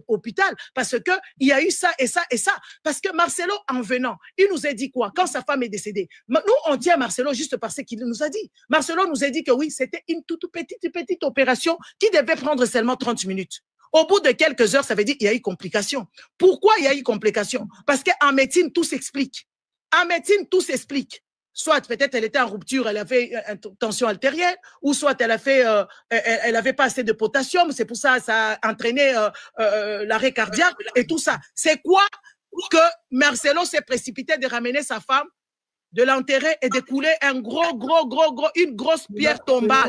hôpital, parce que il y a eu ça et ça et ça. Parce que Marcelo, en venant, il nous a dit quoi? Quand sa femme est décédée, nous, on tient Marcelo juste parce qu'il nous a dit. Marcelo nous a dit que oui, c'était une toute petite opération qui devait prendre seulement 30 minutes. Au bout de quelques heures, ça veut dire qu'il y a eu complication. Pourquoi il y a eu complication? Parce qu'en médecine, tout s'explique. En médecine, tout s'explique. Soit peut-être elle était en rupture, elle avait une tension artérielle, ou soit elle avait pas assez de potassium, c'est pour ça ça a entraîné l'arrêt cardiaque et tout ça. C'est quoi que Marcelo s'est précipité de ramener sa femme, de l'enterrer et de couler une grosse pierre tombale.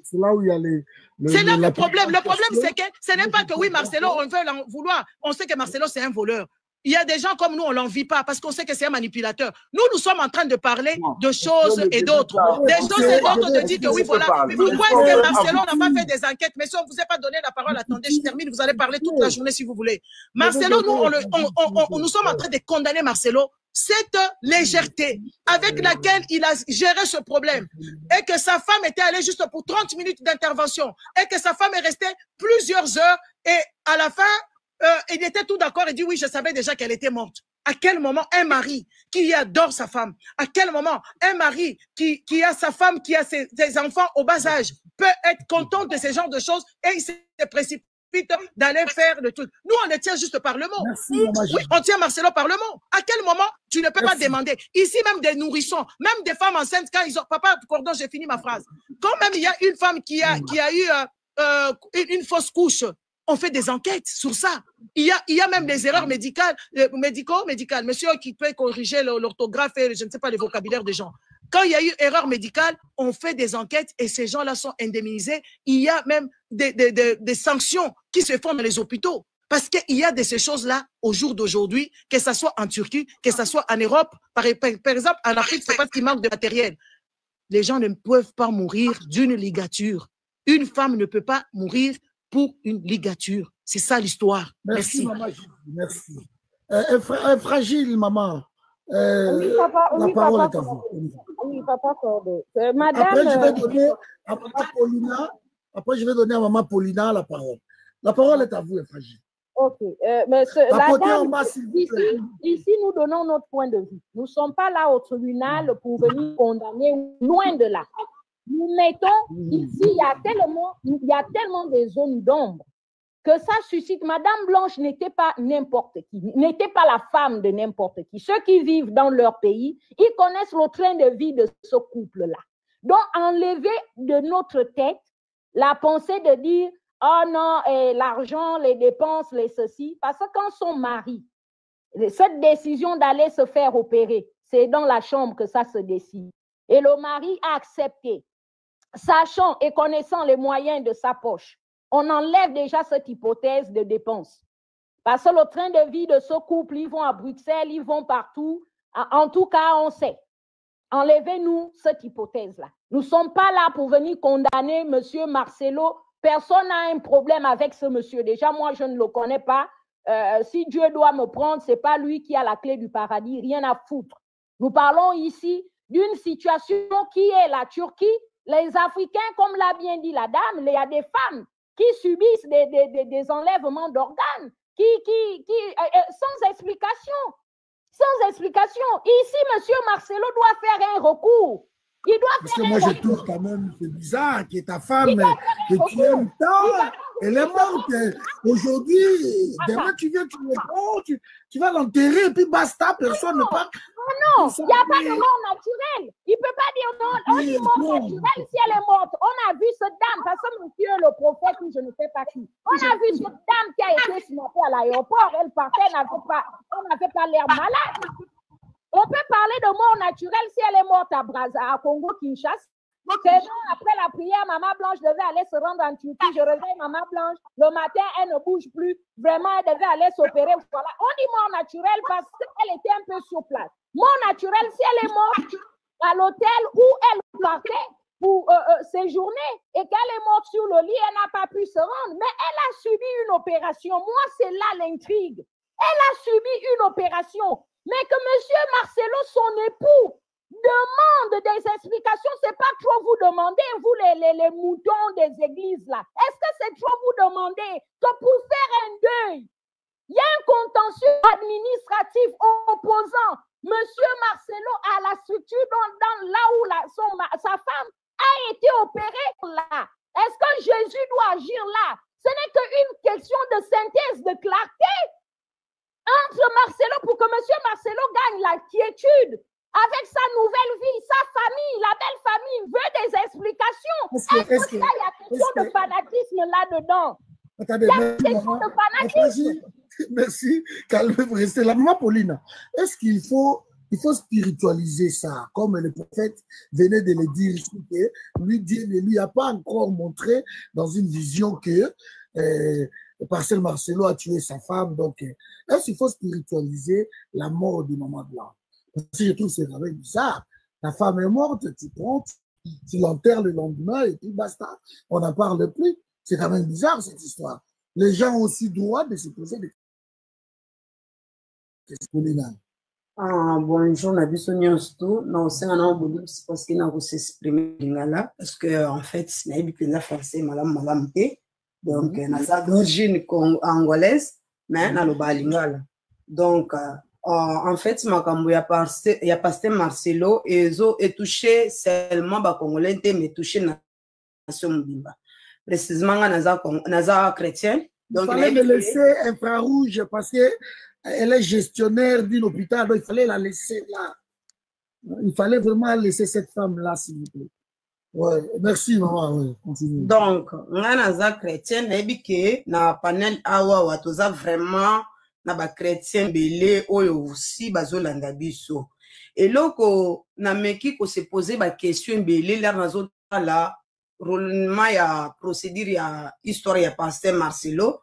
C'est là où il y a les... C'est là le problème. Le problème, c'est que ce n'est pas que oui, Marcelo, on veut l'en vouloir. On sait que Marcelo, c'est un voleur. Il y a des gens comme nous, on ne l'envie pas parce qu'on sait que c'est un manipulateur. Nous sommes en train de parler de choses et d'autres. Des choses et d'autres, de dire que oui, voilà. Pourquoi est-ce que Marcelo n'a pas fait des enquêtes? Mais si on ne vous a pas donné la parole, attendez, je termine, vous allez parler toute la journée si vous voulez. Marcelo, nous sommes en train de condamner Marcelo. Cette légèreté avec laquelle il a géré ce problème et que sa femme était allée juste pour 30 minutes d'intervention et que sa femme est restée plusieurs heures et à la fin, il était tout d'accord et dit oui, je savais déjà qu'elle était morte. À quel moment un mari qui adore sa femme, à quel moment un mari qui a sa femme, qui a ses enfants au bas âge peut être content de ce genre de choses et il se précipite d'aller faire le truc. Nous, on le tient juste par le mot. Merci, oui, on tient Marcelo par le mot. À quel moment tu ne peux pas demander? Ici, même des nourrissons, même des femmes enceintes, quand ils ont... Papa, pardon, j'ai fini ma phrase. Quand même, il y a une femme qui a eu une fausse couche, on fait des enquêtes sur ça. Il y a même des erreurs médicales, médicales. Monsieur qui peut corriger l'orthographe et je ne sais pas le vocabulaire des gens. Quand il y a eu erreur médicale, on fait des enquêtes et ces gens-là sont indemnisés. Il y a même des sanctions qui se font dans les hôpitaux. Parce qu'il y a de ces choses-là au jour d'aujourd'hui, que ce soit en Turquie, que ce soit en Europe. Par exemple, en Afrique, c'est parce qu'il manque de matériel. Les gens ne peuvent pas mourir d'une ligature. Une femme ne peut pas mourir pour une ligature. C'est ça l'histoire. Merci. Maman. Merci. Fragile, maman. Oui, papa, la parole est à vous. Oui, papa Cordé. Madame... Après, je vais donner à maman Paulina. Après, je vais donner à maman Paulina la parole. La parole est à vous, Fragile. Ok. Mais la dame, ici, nous donnons notre point de vue. Nous ne sommes pas là au tribunal pour venir condamner, loin de là. Nous mettons ici, il y a tellement de zones d'ombre que ça suscite. Madame Blanche n'était pas n'importe qui, n'était pas la femme de n'importe qui. Ceux qui vivent dans leur pays, ils connaissent le train de vie de ce couple-là. Donc, enlever de notre tête la pensée de dire « Oh non, l'argent, les dépenses, les ceci », parce que quand son mari, cette décision d'aller se faire opérer, c'est dans la chambre que ça se décide. Et le mari a accepté. Sachant et connaissant les moyens de sa poche, on enlève déjà cette hypothèse de dépenses. Parce que le train de vie de ce couple, ils vont à Bruxelles, ils vont partout. En tout cas, on sait. Enlevez-nous cette hypothèse-là. Nous ne sommes pas là pour venir condamner M. Marcelo. Personne n'a un problème avec ce monsieur. Déjà, moi, je ne le connais pas. Si Dieu doit me prendre, ce n'est pas lui qui a la clé du paradis. Rien à foutre. Nous parlons ici d'une situation qui est la Turquie. Les Africains, comme l'a bien dit la dame, il y a des femmes qui subissent des enlèvements d'organes, sans explication. Sans explication. Ici, M. Marcelo doit faire un recours. Il doit parce que moi, je trouve quand même, c'est bizarre que ta femme, que tu aimes tant, elle est morte. Aujourd'hui, demain, tu viens, tu me prends, tu vas l'enterrer, et puis basta, personne ne parle. Non, il n'y a pas de mort naturelle. Il ne peut pas dire non, on dit mort naturelle si elle est morte. On a vu cette dame, parce que monsieur le prophète, je ne sais pas qui, on a vu cette dame qui a été snappée à l'aéroport, elle partait, on n'avait pas l'air malade. On peut parler de mort naturelle si elle est morte à Congo-Kinshasa. Après la prière, Maman Blanche devait aller se rendre en Turquie. Je réveille Maman Blanche. Le matin, elle ne bouge plus. Vraiment, elle devait aller s'opérer. Voilà. On dit mort naturelle parce qu'elle était un peu sur place. Mort naturelle, si elle est morte à l'hôtel où elle partait, pour séjourner et qu'elle est morte sur le lit, elle n'a pas pu se rendre. Mais elle a subi une opération. Moi, c'est là l'intrigue. Elle a subi une opération. Mais que M. Marcelo, son époux, demande des explications, c'est pas trop vous demander, vous les moutons des églises là. Est-ce que c'est trop vous demander que pour faire un deuil, il y a un contentieux administratif opposant M. Marcelo à la structure dans là où sa femme a été opérée là. Est-ce que Jésus doit agir là? Ce n'est qu'une question de synthèse, de clarté entre Marcelo pour que M. Marcelo gagne la quiétude avec sa nouvelle vie, sa famille, la belle famille veut des explications. Est-ce qu'il y a question de fanatisme là-dedans? Attendez, il y a question de fanatisme. Merci, calmez-vous, restez là. Maman Pauline, est-ce qu'il faut spiritualiser ça, comme le prophète venait de le dire, lui, Dieu ne lui a pas encore montré dans une vision que Marcel Marcelo a tué sa femme, donc est-ce qu'il faut spiritualiser la mort de Maman Blanc? Parce que je trouve que c'est quand même bizarre. Ta femme est morte, tu prends, tu l'enterres le lendemain et puis basta. On n'en parle plus. C'est quand même bizarre cette histoire. Les gens ont aussi droit de se poser des questions. Bonjour, Nabiso Nyonsto. Non, c'est un peu parce qu'il n'a pas s'exprimer là, parce que en fait, c'est une habitude français, madame. Donc, n'a d'origine angolaise, mais n'a le balingala. Donc, en fait, il y a pasteur Marcelo et ils ont touché seulement les Congolais, mais touché la nation Mbimba. Précisément, Naza chrétien. Donc, il fallait me laisser infrarouge parce qu'elle est gestionnaire d'un hôpital, donc il fallait la laisser là. Il fallait vraiment laisser cette femme-là, s'il vous plaît. Ouais, merci, maman. Ouais, continue. Donc, Naza chrétien, que na panel awa watoza vraiment na ba chrétien belé oyo aussi bazolanda biso. Et loko na meki ko se poser ba question belé là nazo la roulement ya procédure ya histoire ya pasteur Marcelo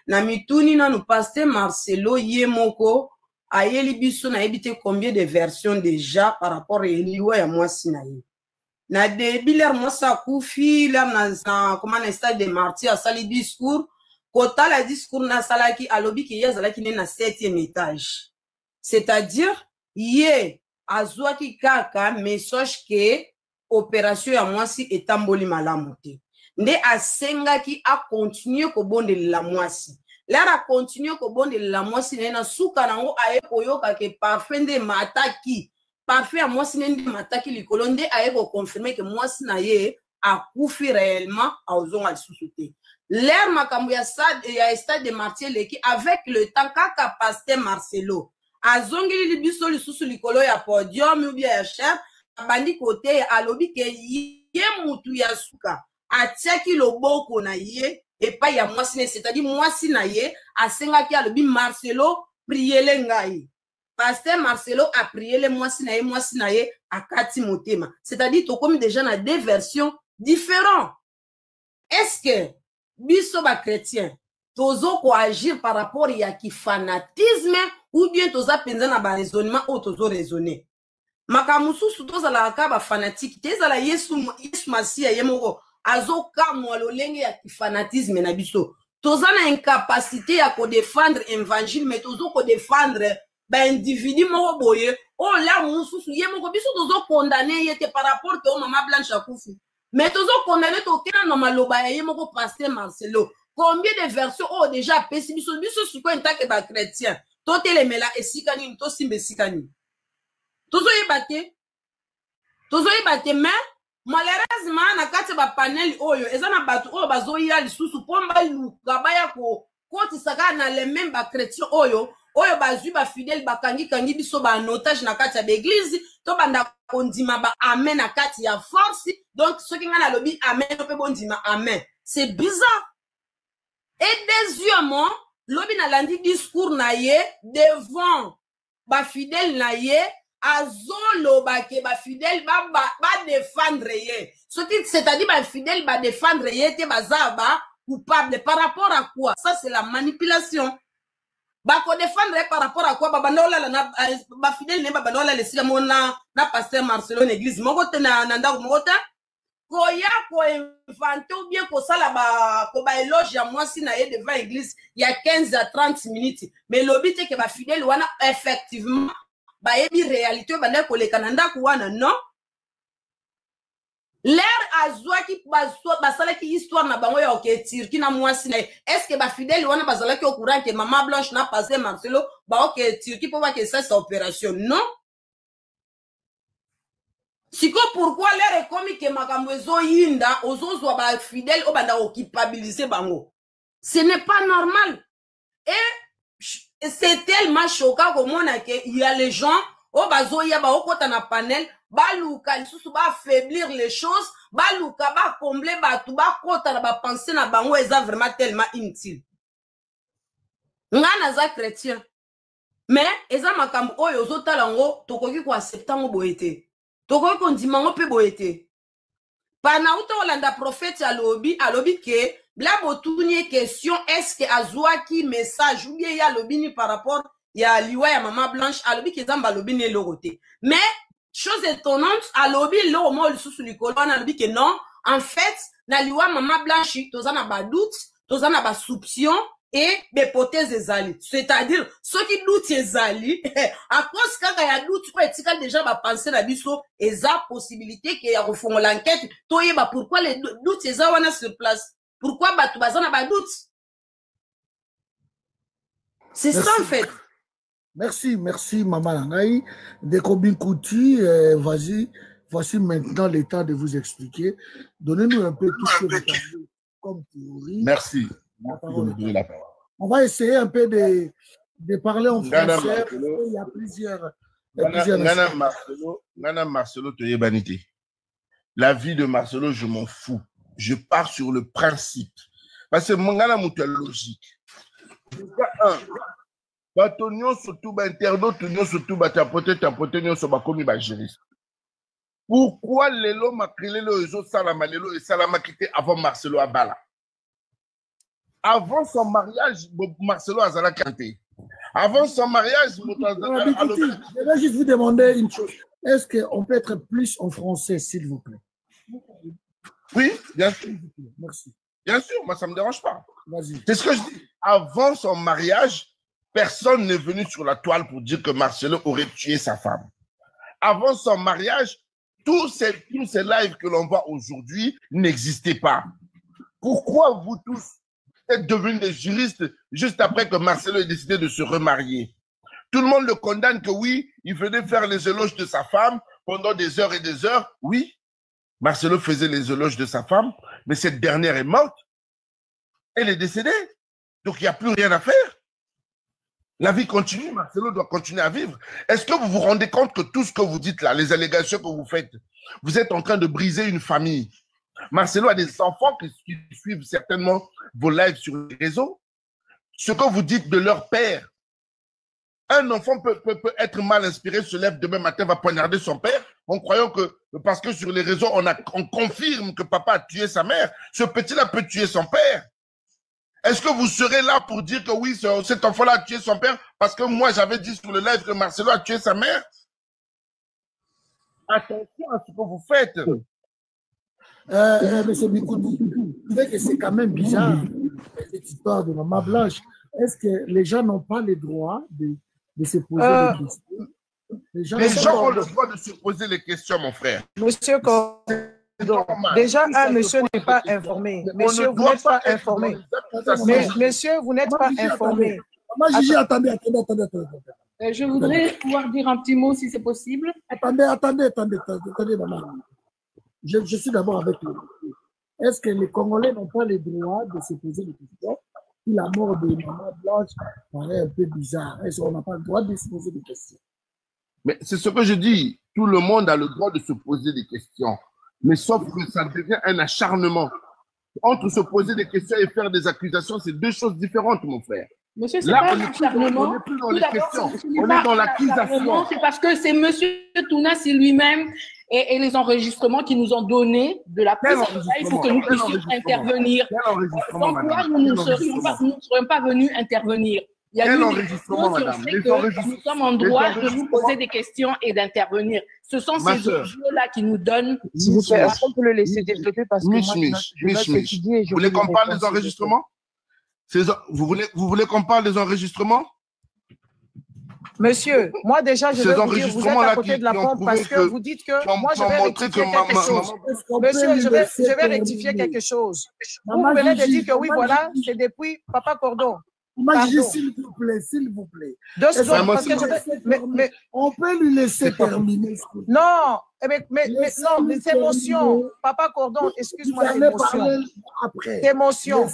na mituni na no pasteur Marcelo yemoko ayeli biso na ebité combien de versions déjà par rapport à liwa ya mwasi na ye. Na début l'air mwasa kufi là na comment un stade de martyr à sali discours. Kota la discours na salaki alobi ki yazalaki ne na 7e étage. C'est-à-dire, yé azwaki kaka message que opération ya mwasi etamboli malamu te. Nde asengaki a continuer ko bonde la mwasi. Lara continuer ko bonde la mwasi na suka nango aye koyoka ke parfait nde mataki. Parfait ya mwasi nde mataki likolo nde aye ko confirmer que mwasi na ye akufi réellement a ozonga lisusu te. L'air makambo ya stade de martyr leki avec le temps kaka pasteur Marcelo azongeli libiso lisusu likolo ya podium ou bien ya chef bandi côté alobi ke ye mutu ya suka atiaki loboko na ye et pas ya mwasi ne, c'est-à-dire mwasi na ye asengaki alobi Marcelo priele ngai. Pasteur Marcelo a prié le mwasi na ye akati motema. C'est-à-dire to comme déjà na deux versions différentes. Est-ce que biso ba chrétien tozo ko agir par rapport ya ki fanatisme ou bien toza penza na ba raisonnement ou tozo raisonner makamususu toza la ka ba fanatique teza la Yesu Masia yemoko azo ka mo lolenge ya ki fanatisme na biso toza na incapacité ya ko défendre évangile mais tozo ko défendre ba individu moko boye o la mususu yemoko biso tozo condamner yete par rapport to Maman Blanche akufu. Mais tous ont condamné tout le monde maloba et moko pasteur Marcelo. Combien de versions ont déjà pesé biso sur quoi intact ba chrétien. Tout les mela et sikani to simbe sikani. Tous ont battu mais malheureusement na kati ba panel oyo ezana batu oyo bazoya lisusu pomba luka baya ko koti saka na les mêmes ba chrétien oyo bazui ba fidèle ba kangi biso ba notage na kati ya l'église to banda kondima ba amen na kati ya force donc ce qui ngana lobi amen pe bondima amen. C'est bizarre. Et deuxièmement lobi na landi discours na ye devant ba fidèle na ye azolo ba ke ba fidèle ba défendre ye. Ce qui c'est-à-dire ba fidèle ba défendre ye te bazaba coupable par rapport à quoi? Ça c'est la manipulation. Bako défendre par rapport à quoi? Babanola na ba fidèle ne babanola le sila mona na pasteur Marcelo l'église mokote na ndako mokote koya koinvente ou bien kosala koba éloge ya mwasi na ye devant église il y a 15 à 30 minutes mais lobi te ke ba fidèle wana effectivement ba yebi réalité ba ndeko koleka na ndako wana non l'air azwaki basalaki histoire na bango ya oke Turki na mwasi na est-ce que ba fidèle wana bazalaki au courant que maman Blanche na passé Marcelo ba oke Turki pour ba que ça opération non. Siko pourquoi l'air est comme que makambo ezo yinda ozozwa ba fidèle obanda okipabiliser bango. Ce n'est pas normal. Et c'est tellement choquant comme on a que il y a les gens au bazo ya ba okota na panel baluka lisusu ba affaiblir les choses baluka ba combler ba tout ba kota na ba penser na bango eza vraiment tellement inutile. Ngana za chrétien. Mais eza makambo oyo ozotala ngo tokoki ko accepter ngo boyete. Toko kondimango pe boyete. Pana uta olanda prophète alobi ke bla botunye question est-ce que azwaki message ou bien ya lobini par rapport ya liwa ya maman Blanche alobi ke zamba lobini elorote. Mais chose étonnante alobi lo mo lisusu likolo na alobi ke non en fait na liwa maman Blanche tozana ba doute tozana ba soupçon et hypothèse ezali c'est-à-dire ceux qui doutent ezali à cause quand il y a doute quoi etika déjà va penser na biso eza possibilité que ya refongo l'enquête toyeba pourquoi les doutes eza wana sur place pourquoi batu bazana ba doute c'est ça en fait. Merci maman Langai de Kobin Kouti voici maintenant le temps de vous expliquer. Donnez-nous un peu tout ce que vous avez comme théorie. Merci. On va essayer un peu de parler en français. Il y a plusieurs. Nana Marcelo Toyebanité. La vie de Marcelo, je m'en fous. Je pars sur le principe. Parce que mon gars, c'est logique. Un, batonio surtout internaute, surtout tapoter, sur commis juriste. Pourquoi Lelo m'a créé le réseau Salama Lelo et Salama quitté avant Marcelo Abala? Avant son mariage, Marcelo Azala Kanté. Avant son mariage, je vais juste vous demander une chose. Est-ce qu'on peut être plus en français, s'il vous plaît? Oui, bien sûr. Merci. Bien sûr, moi, ça ne me dérange pas. Vas-y. C'est ce que je dis. Avant son mariage, personne n'est venu sur la toile pour dire que Marcelo aurait tué sa femme. Avant son mariage, tous ces lives que l'on voit aujourd'hui n'existaient pas. Pourquoi vous tous êtes devenus des juristes juste après que Marcelo ait décidé de se remarier? Tout le monde le condamne que oui, il venait faire les éloges de sa femme pendant des heures et des heures. Oui, Marcelo faisait les éloges de sa femme, mais cette dernière est morte. Elle est décédée. Donc il n'y a plus rien à faire. La vie continue, Marcelo doit continuer à vivre. Est-ce que vous vous rendez compte que tout ce que vous dites là, les allégations que vous faites, vous êtes en train de briser une famille? Marcelo a des enfants qui suivent certainement vos lives sur les réseaux. Ce que vous dites de leur père, un enfant peut être mal inspiré, se lève demain matin, va poignarder son père, en croyant que, parce que sur les réseaux, on confirme que papa a tué sa mère, ce petit-là peut tuer son père. Est-ce que vous serez là pour dire que oui, cet enfant-là a tué son père parce que moi, j'avais dit sur le live que Marcelo a tué sa mère? Attention à ce que vous faites. Monsieur Bikoudi, c'est quand même bizarre, cette histoire de Maman Blanche. Est-ce que les gens n'ont pas le droit de se poser des questions? Les gens ont le droit de se poser les questions, mon frère. Monsieur déjà, monsieur n'est pas informé. Monsieur, vous n'êtes pas informé. Monsieur, vous n'êtes pas informé. Maman Gigi, attendez. Je voudrais pouvoir dire un petit mot si c'est possible. Attendez, maman. Je suis d'abord avec vous. Est-ce que les Congolais n'ont pas le droit de se poser des questions? Si la mort de Maman Blanche paraît un peu bizarre, est-ce qu'on n'a pas le droit de se poser des questions? Mais c'est ce que je dis. Tout le monde a le droit de se poser des questions. Mais sauf que ça devient un acharnement. Entre se poser des questions et faire des accusations, c'est deux choses différentes, mon frère. Monsieur, c'est pas un acharnement. On n'est plus dans les questions. On est dans l'accusation. C'est parce que c'est monsieur Tounassi lui-même et les enregistrements qui nous ont donné de la presse pour que nous puissions intervenir. Sans quoi, nous ne serions pas venus intervenir. Il y a Quel eu enregistrement, madame? Nous sommes en droit de nous poser des questions et d'intervenir. Ce sont ces audios-là qui nous donnent... Est-ce qu'on peut le laisser développer parce que moi, je vais étudier et je vous voulez qu'on parle des enregistrements? Vous voulez qu'on parle des enregistrements? Monsieur, moi déjà, je vais vous dire, vous êtes à côté de la pompe parce que vous dites que moi, je vais rectifier quelque chose. Monsieur, je vais rectifier quelque chose. Vous venez de dire que oui, voilà, c'est depuis Papa Cordon. S'il vous plaît, s'il vous plaît. On peut lui laisser terminer. Non, mais c'est émotion. Papa Cordon, excuse-moi, c'est émotion. C'est émotion.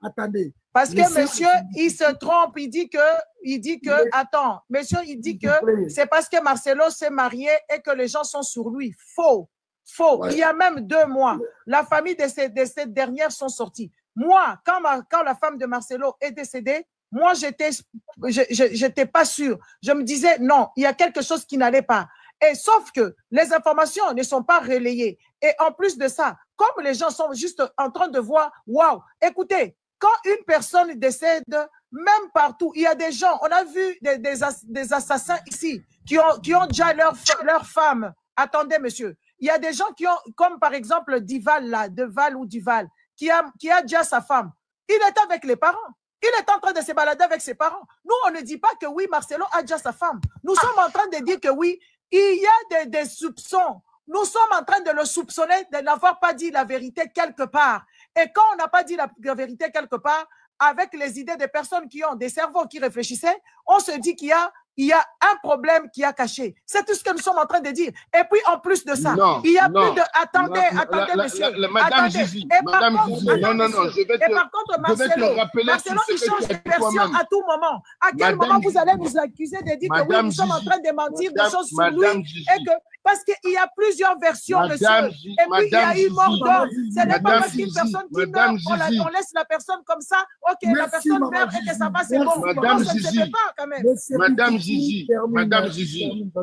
Attendez. Parce que monsieur, il se trompe, il dit que, attends, monsieur, il dit que c'est parce que Marcelo s'est marié et que les gens sont sur lui. Faux, faux. Ouais. Il y a même 2 mois, la famille de ces dernières sont sorties. Moi, quand la femme de Marcelo est décédée, moi, j'étais pas sûre. Je me disais, non, il y a quelque chose qui n'allait pas. Et sauf que les informations ne sont pas relayées. Et en plus de ça, comme les gens sont juste en train de voir, waouh, écoutez, quand une personne décède, même partout, il y a des gens, on a vu des assassins ici qui ont déjà leur femme. Attendez, monsieur. Il y a des gens qui ont, comme par exemple Dival, là, Deval ou Duval, qui a déjà sa femme. Il est avec les parents. Il est en train de se balader avec ses parents. Nous, on ne dit pas que oui, Marcelo a déjà sa femme. Nous sommes en train de dire que oui, il y a des soupçons. Nous sommes en train de le soupçonner de n'avoir pas dit la vérité quelque part. Et quand on n'a pas dit la vérité quelque part, avec les idées des personnes qui ont des cerveaux qui réfléchissaient, on se dit qu'il y a un problème qui a caché. C'est tout ce que nous sommes en train de dire. Et puis, en plus de ça, il y a plus de... Attendez, monsieur. Madame Gigi, par contre, Marcelo, il change de version à tout moment. À quel moment vous allez nous accuser de dire que oui, nous sommes en train de mentir des choses sur lui et que... Parce qu'il y a plusieurs versions, monsieur. Et puis, il y a eu mort d'homme. Ce n'est pas parce qu'une personne qui meurt, on laisse la personne comme ça. OK, la personne meurt et que ça va, c'est bon. Madame Gigi, quand même.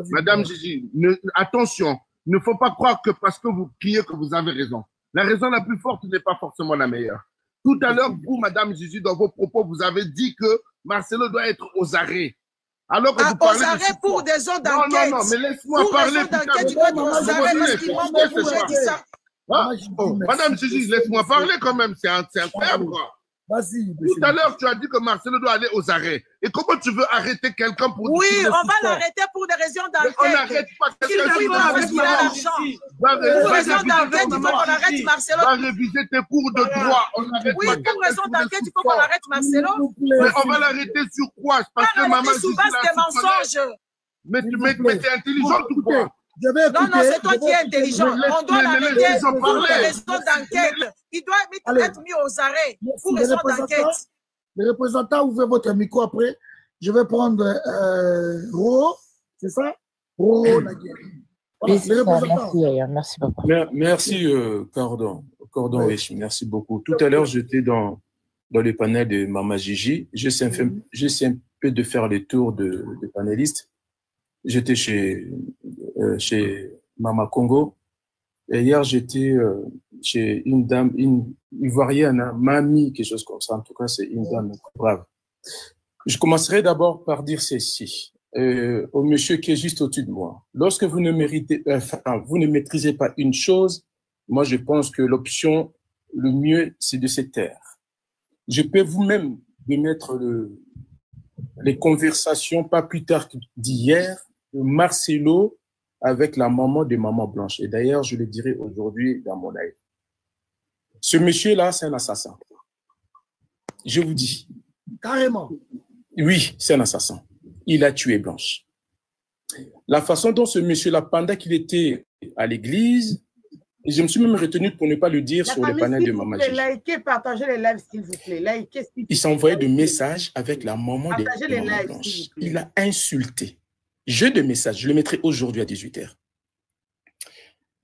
Madame Gigi, attention, il ne faut pas croire que parce que vous criez que vous avez raison. La raison la plus forte n'est pas forcément la meilleure. Tout à l'heure, vous, Madame Gigi, dans vos propos, vous avez dit que Marcelo doit être aux arrêts. Alors que vous parlez aux arrêts pour des zones d'enquête. Non, mais laisse-moi parler. Tu dois être aux arrêts parce qu'ils m'ont dit ça. Madame Gigi, laisse-moi parler quand même. C'est incroyable, quoi. Tout à l'heure, tu as dit que Marcelo doit aller aux arrêts. Et comment tu veux arrêter quelqu'un pour... Oui, on va l'arrêter pour des raisons d'enquête. On n'arrête pas quelqu'un qui a l'argent. Pour raison d'enquête, il faut qu'on arrête Marcelo. Va réviser tes cours de droit. Oui, pour raison d'enquête, il faut qu'on arrête Marcelo. Mais on va l'arrêter sur quoi? Parce que maman... sous base des mensonges. Mais tu es intelligente ou quoi? Non, c'est toi qui es intelligent. On doit l'arrêter pour des raisons d'enquête. Il doit être mis aux arrêts pour raison d'enquête. Les représentants, ouvrez votre micro après. Je vais prendre Ro, c'est ça? Ro, la guerre. Voilà, merci, papa. Merci, Cordon Riche. Merci beaucoup. Tout à l'heure, j'étais dans le panel de Mama Gigi. J'essaie un peu de faire le tour des panélistes. J'étais chez Mama Congo. Et hier, j'étais chez une dame, une Ivoirienne, hein, Mamie, quelque chose comme ça. En tout cas, c'est une dame brave. Je commencerai d'abord par dire ceci au monsieur qui est juste au-dessus de moi. Lorsque vous ne vous ne maîtrisez pas une chose, moi, je pense que l'option, le mieux, c'est de se taire. Je peux vous-même mettre les conversations, pas plus tard d'hier, Marcelo avec la maman de Maman Blanche. Et d'ailleurs, je le dirai aujourd'hui dans mon live. Ce monsieur-là, c'est un assassin. Je vous dis. Carrément. Oui, c'est un assassin. Il a tué Blanche. La façon dont ce monsieur-là, pendant qu'il était à l'église, et je me suis même retenu pour ne pas le dire sur le panel de Maman Gigi. Likez, partagez les lives, s'il vous plaît. Likez, il s'envoyait de messages avec la maman de Maman Blanche. Il a insulté. J'ai des messages, je les mettrai aujourd'hui à 18h.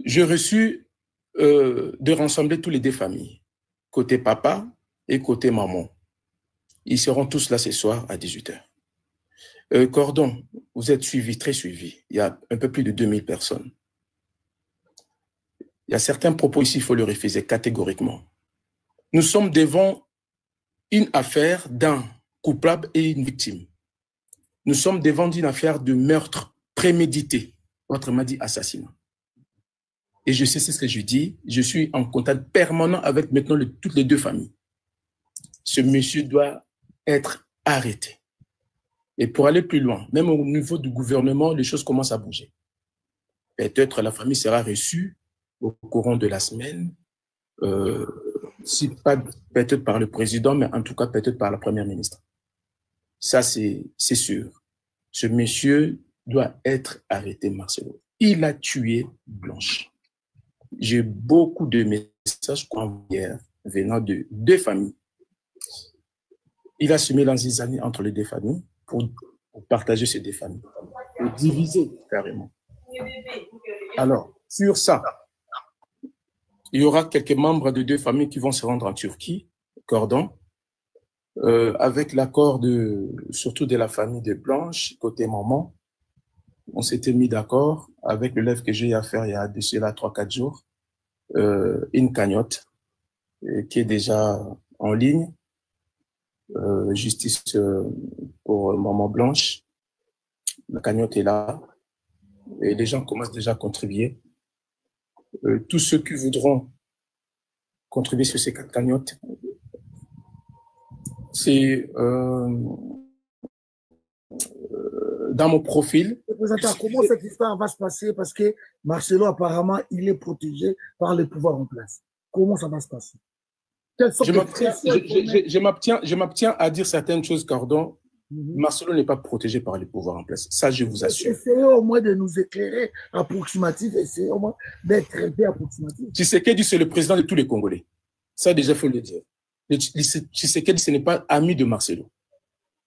J'ai reçu de rassembler tous les 2 familles, côté papa et côté maman. Ils seront tous là ce soir à 18h. Cordon, vous êtes suivi, très suivi. Il y a un peu plus de 2000 personnes. Il y a certains propos ici, il faut le refuser catégoriquement. Nous sommes devant une affaire dans coupable et une victime. Nous sommes devant une affaire de meurtre prémédité, autrement dit assassinat. Et je sais ce que je dis, je suis en contact permanent avec maintenant toutes les deux familles. Ce monsieur doit être arrêté. Et pour aller plus loin, même au niveau du gouvernement, les choses commencent à bouger. Peut-être la famille sera reçue au courant de la semaine, si pas peut-être par le président, mais en tout cas peut-être par la première ministre. Ça, c'est sûr. Ce monsieur doit être arrêté, Marcelo. Il a tué Blanche. J'ai beaucoup de messages hier venant de deux familles. Il a semé la zizanie entre les deux familles pour partager ces deux familles, pour diviser carrément. Alors, sur ça, il y aura quelques membres de deux familles qui vont se rendre en Turquie, Cordon, avec l'accord surtout de la famille de Blanche, côté maman. On s'était mis d'accord avec le live que j'ai eu à faire il y a de cela 3-4 jours, une cagnotte qui est déjà en ligne, justice pour maman Blanche. La cagnotte est là et les gens commencent déjà à contribuer. Tous ceux qui voudront contribuer sur ces 4 cagnottes, c'est dans mon profil. Comment cette histoire va se passer? Parce que Marcelo, apparemment, il est protégé par les pouvoirs en place. Comment ça va se passer? Je m'abstiens à dire certaines choses, Cordon. Marcelo n'est pas protégé par les pouvoirs en place. Ça, je vous assure. Essayez au moins de nous éclairer approximatif. Essayez au moins d'être très approximatif. Tshisekedi, c'est le président de tous les Congolais. Ça, déjà, il faut le dire. Tshisekedi, ce n'est pas ami de Marcelo.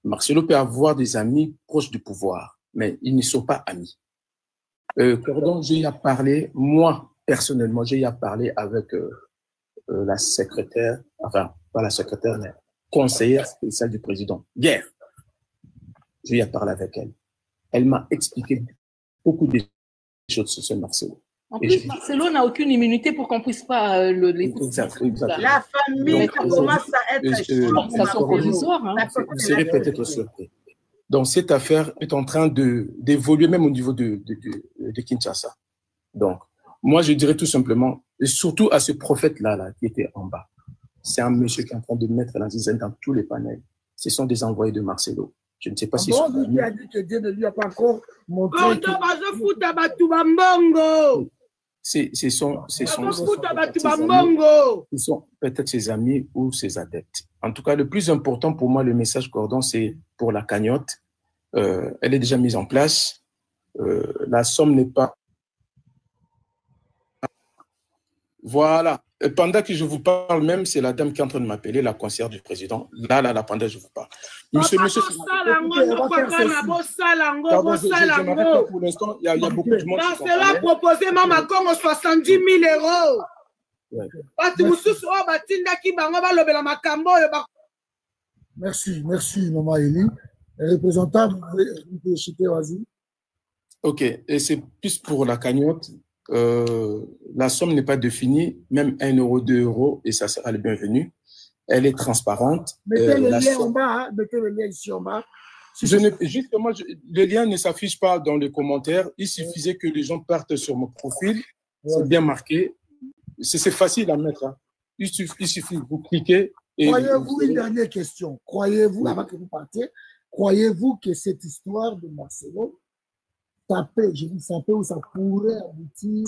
Marcelo peut avoir des amis proches du pouvoir, mais ils ne sont pas amis. Cordon, j'ai y à parler, moi, personnellement, j'ai y à parler avec la secrétaire, enfin, pas la secrétaire, mais conseillère spéciale du président. Hier, j'ai y à parler avec elle. Elle m'a expliqué beaucoup de choses sur ce Marcelo. En plus, Marcelo n'a aucune immunité pour qu'on ne puisse pas l'écouter. Exact. La famille commence à être provisoire. Vous serez peut-être surpris. Donc, cette affaire est en train d'évoluer même au niveau de Kinshasa. Donc, moi, je dirais tout simplement, et surtout à ce prophète-là qui était en bas, c'est un monsieur qui est en train de mettre la zizanie dans tous les panels. Ce sont des envoyés de Marcelo. Je ne sais pas si... Lui a dit que Dieu ne lui a pas encore montré... Ce sont peut-être ses amis ou ses adeptes. En tout cas, le plus important pour moi, le message Cordon, c'est pour la cagnotte. Elle est déjà mise en place. La somme n'est pas... Voilà. Et pendant que je vous parle même, c'est la dame qui est en train de m'appeler, la conseillère du président. Là, pendant que je vous parle. Monsieur, pour l'instant, il y a beaucoup de monde. Cela a proposé Mama Congo 70 000 €. Merci, Maman Elie. Représentant, vous citer, vas-y. Ok, et c'est plus pour la cagnotte. La somme n'est pas définie, même 1 €, 2 €, et ça sera le bienvenu. Elle est transparente. Mettez le lien en bas, mettez le lien ici en bas. Justement, le lien ne s'affiche pas dans les commentaires. Il suffisait que les gens partent sur mon profil. C'est bien marqué. C'est facile à mettre. Hein. Il suffit de vous cliquer. Croyez-vous, une dernière question. Croyez-vous, avant que vous partiez, croyez-vous que cette histoire de Marcelo, ça peut ou ça pourrait aboutir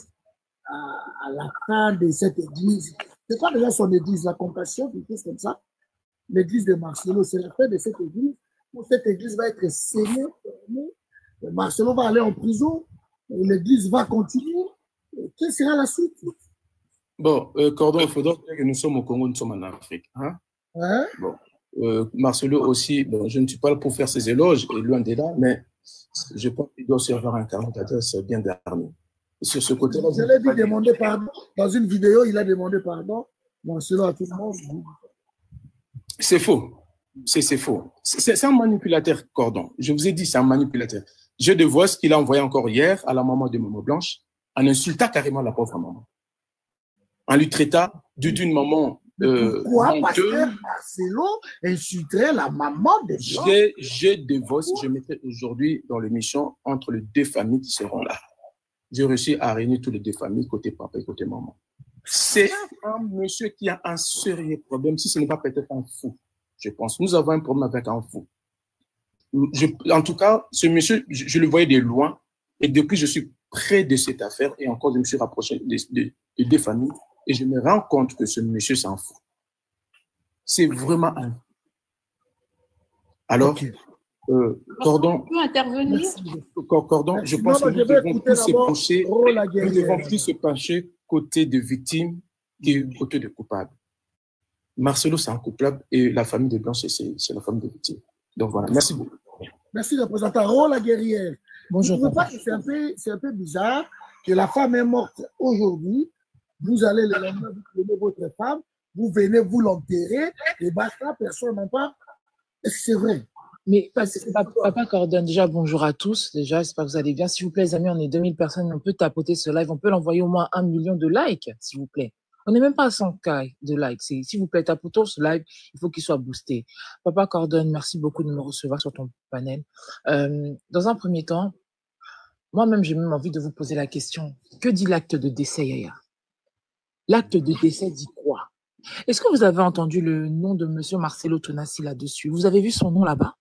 à la fin de cette église? C'est pas déjà son église, la compassion, quelque chose comme ça. L'église de Marcelo, c'est la fin de cette église, où cette église va être scellée, Marcelo va aller en prison, l'église va continuer. Quelle sera la suite? Bon, Cordon, il faudra que nous sommes au Congo, nous sommes en Afrique. Hein? Bon, Marcelo aussi, bon, je ne suis pas là pour faire ses éloges, et loin de là, mais je pense qu'il doit aussi avoir un carnet d'adresse bien garni. Sur ce côté-là. Je l'ai dit demander pardon. Dans une vidéo, il a demandé pardon. Marcelo à tout le monde. C'est faux. C'est faux. C'est un manipulateur, Cordon. Je vous ai dit, c'est un manipulateur. Je dévoile ce qu'il a envoyé encore hier à la maman de Maman Blanche, en insultant carrément la pauvre maman. En lui traitant d'une maman Pourquoi? Parce que Marcelo insulterait la maman de Blanche. J'ai des voix, je mettrai aujourd'hui dans l'émission entre les deux familles qui seront là. J'ai réussi à réunir tous les deux familles, côté papa et côté maman. C'est un monsieur qui a un sérieux problème, si ce n'est pas peut-être un fou, je pense. Nous avons un problème avec un fou. En tout cas, ce monsieur, je le voyais de loin, et depuis je suis près de cette affaire, et encore je me suis rapproché des deux familles, et je me rends compte que ce monsieur s'en fout. C'est vraiment un... Alors, Cordon, peut intervenir. Cordon, je pense que nous devons tous se pencher, nous devons tous se pencher côté de victimes et côté de coupables. Marcelo, c'est un coupable, et la famille de Blanche, c'est la famille de victimes. Donc voilà, merci beaucoup. Merci, représentant. Oh, la guerrière. Bonjour. Je ne pas que c'est un peu bizarre que la femme est morte aujourd'hui. Vous allez le lendemain, vous prenez votre femme, vous venez, vous l'enterrer, et basta, personne n'en parle. C'est vrai. Mais Papa Cordon, déjà, bonjour à tous. Déjà, j'espère que vous allez bien. S'il vous plaît, les amis, on est 2000 personnes. On peut tapoter ce live. On peut l'envoyer au moins 1 million de likes, s'il vous plaît. On n'est même pas à 100K de likes. S'il vous plaît, tapotons ce live. Il faut qu'il soit boosté. Papa Cordon, merci beaucoup de me recevoir sur ton panel. Dans un premier temps, moi-même, j'ai même envie de vous poser la question. Que dit l'acte de décès, Yaya? L'acte de décès dit quoi? Est-ce que vous avez entendu le nom de monsieur Marcelo Tonassi là-dessus? Vous avez vu son nom là-bas?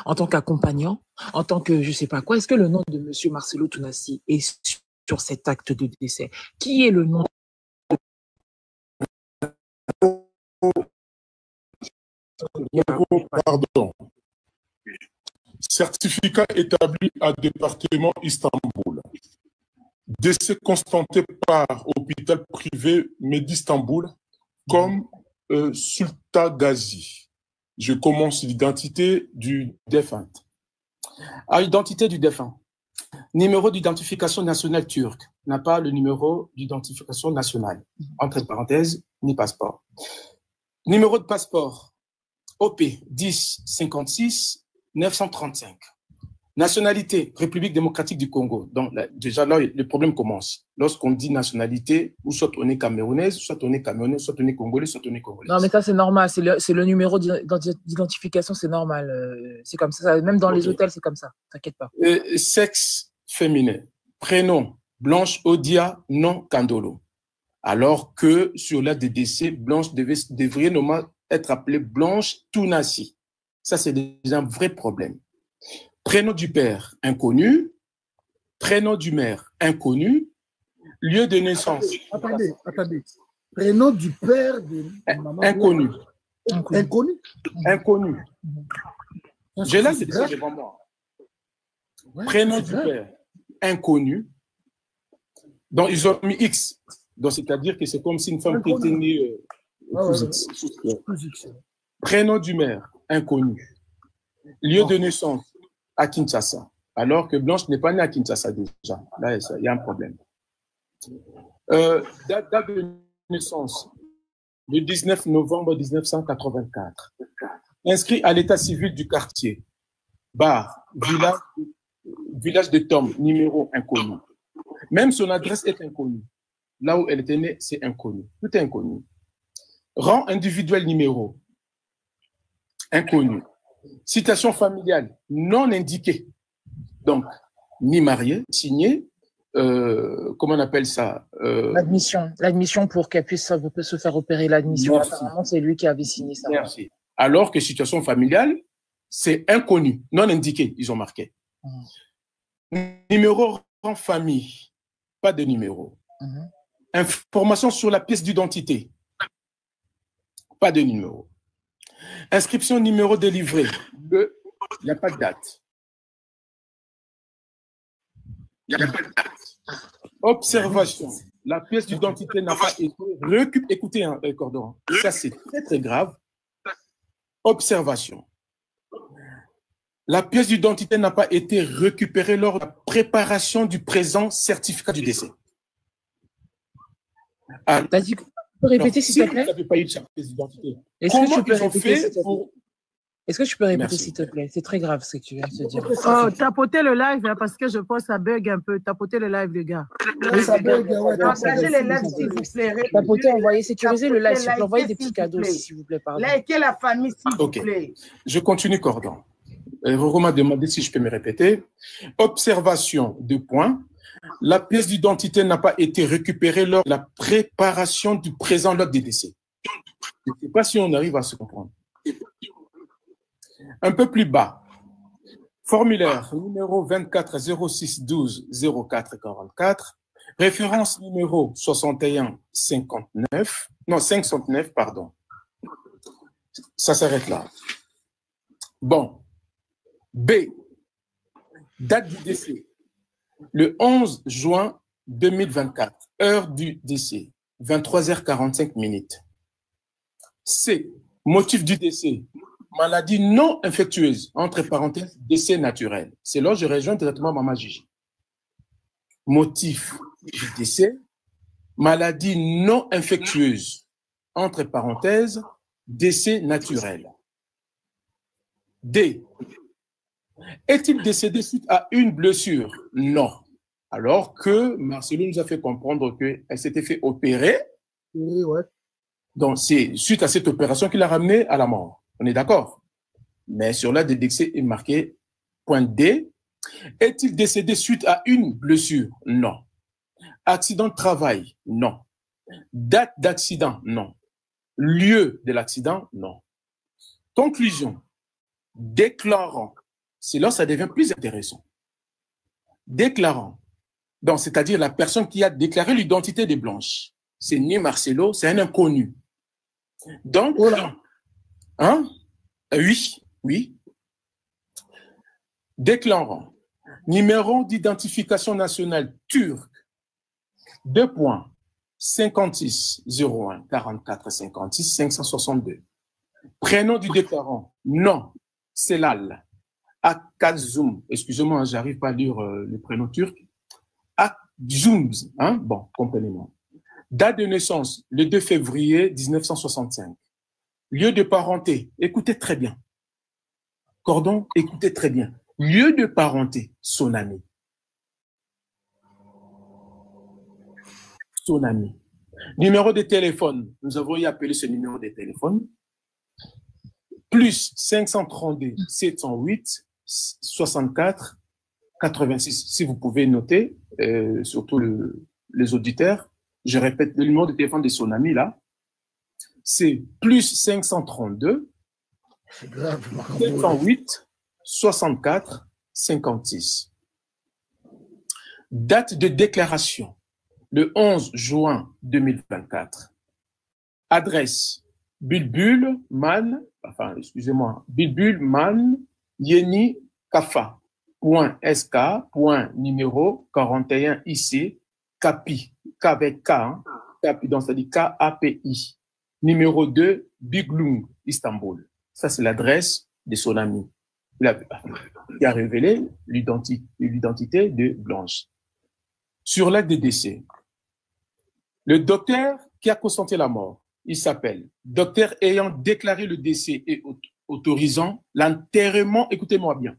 En tant qu'accompagnant, en tant que je sais pas quoi, est-ce que le nom de monsieur Marcelo Tonassi est sur cet acte de décès? Qui est le nom? Pardon. Certificat établi à département Istanbul. Décès constaté par hôpital privé Medi-Istanbul comme Sultan Gazi. Je commence l'identité du défunt. À l'identité du défunt. Numéro d'identification nationale turque n'a pas le numéro d'identification nationale. Entre parenthèses, ni passeport. Numéro de passeport OP 10 56 935. Nationalité, République démocratique du Congo. Donc, déjà là, le problème commence. Lorsqu'on dit nationalité, ou soit on est camerounaise, soit on est camerounais, soit on est congolais, soit on est congolais. Non, mais ça, c'est normal. C'est le numéro d'identification, c'est normal. C'est comme ça. Même dans les hôtels, c'est comme ça. T'inquiète pas. Sexe féminin. Prénom, Blanche Odia, nom Kandolo. Alors que sur l'acte de décès, Blanche devrait normalement être appelée Blanche Tounassi. Ça, c'est déjà un vrai problème. Prénom du père, inconnu. Prénom du mère, inconnu. Lieu de naissance. Attendez. Prénom du père de maman. Inconnu. Inconnu. Inconnu. J'ai là, c'est devant moi. Ouais, prénom du père, inconnu. Donc, ils ont mis X. Donc, c'est-à-dire que c'est comme si une femme qui était née Prénom du mère, inconnu. Lieu de naissance, à Kinshasa. Alors que Blanche n'est pas née à Kinshasa déjà. Là, il y a un problème. Date de naissance, le 19 novembre 1984. Inscrit à l'état civil du quartier. Bar, village de Tom, numéro inconnu. Même son adresse est inconnue. Là où elle était née, c'est inconnu. Tout est inconnu. Rang individuel numéro. Inconnu. Citation familiale non indiquée. Donc, ni marié, signé. Comment on appelle ça? L'admission pour qu'elle puisse se faire opérer l'admission. Apparemment, c'est lui qui avait signé ça. Merci. Alors que situation familiale, c'est inconnu, non indiqué, ils ont marqué. Numéro en famille, pas de numéro. Information sur la pièce d'identité, pas de numéro. Inscription numéro délivré, il n'y a pas de date. Observation, la pièce d'identité n'a pas été récupérée. Écoutez, Cordon, ça c'est très très grave. Observation. La pièce d'identité n'a pas été récupérée lors de la préparation du présent certificat du décès. T'as dit, tu peux répéter s'il te plaît? Vous n'avez pas eu de pièce d'identité. Comment ils ont fait pour... Est-ce que tu peux répéter, s'il te plaît? C'est très grave ce que tu viens de se dire. Oh, tapotez le live, hein, parce que je pense que ça bug un peu. Tapotez le live, les gars. Oui, ça bug, ouais. Partagez les lives, s'il vous plaît. Tapotez, envoyez, sécuriser le live, s'il vous plaît. Envoyez des petits cadeaux, s'il vous plaît. Pardon. Likez la famille, s'il vous plaît. Je continue, Cordon. Roro m'a demandé si je peux me répéter. Observation, 2 points. La pièce d'identité n'a pas été récupérée lors de la préparation du présent lors des décès. Je ne sais pas si on arrive à se comprendre. Un peu plus bas, formulaire numéro 24 06 12 04 44, référence numéro 61 59, non 509, pardon. Ça s'arrête là. Bon. B. Date du décès. Le 11 juin 2024. Heure du décès. 23h45 minutes. C. Motif du décès. Maladie non infectieuse, entre parenthèses, décès naturel. C'est là que je rejoins directement Maman Gigi. Motif du décès, maladie non infectieuse, entre parenthèses, décès naturel. D. Est-il décédé suite à une blessure? Non. Alors que Marcelo nous a fait comprendre qu'elle s'était fait opérer. Oui, ouais. Donc, c'est suite à cette opération qu'il a ramené à la mort. On est d'accord? Mais sur la décès est marqué point D. Est-il décédé suite à une blessure? Non. Accident de travail? Non. Date d'accident? Non. Lieu de l'accident? Non. Conclusion. Déclarant. C'est là que ça devient plus intéressant. Déclarant. Donc, c'est-à-dire la personne qui a déclaré l'identité des Blanches. C'est ni Marcelo, c'est un inconnu. Donc, voilà. Hein? Oui. Déclarant. Numéro d'identification nationale turc. 2 points. 56 01 44 56 562. Prénom du déclarant. Non. Selal. Akazum. Excusez-moi, j'arrive pas à lire le prénom turc. Akzum. Hein? Bon, comprenez-moi. Date de naissance, le 2 février 1965. Lieu de parenté, écoutez très bien. Cordon, écoutez très bien. Lieu de parenté, Sonami. Sonami. Numéro de téléphone, nous avons y appelé ce numéro de téléphone. Plus 532 708 64 86. Si vous pouvez noter, surtout les auditeurs, je répète le numéro de téléphone de Sonami là. C'est plus 532 708 64 56. Date de déclaration, le 11 juin 2024. Adresse, Bulbulman, Yeni Kafa, .sk, numéro 41 IC, Capi, K avec K, hein, Capi, donc ça dit K-A-P-I. Numéro 2, Biglung, Istanbul. Ça, c'est l'adresse de son ami. Il a révélé l'identité de Blanche. Sur l'acte de décès, le docteur qui a constaté la mort, il s'appelle docteur ayant déclaré le décès et autorisant l'enterrement, écoutez-moi bien,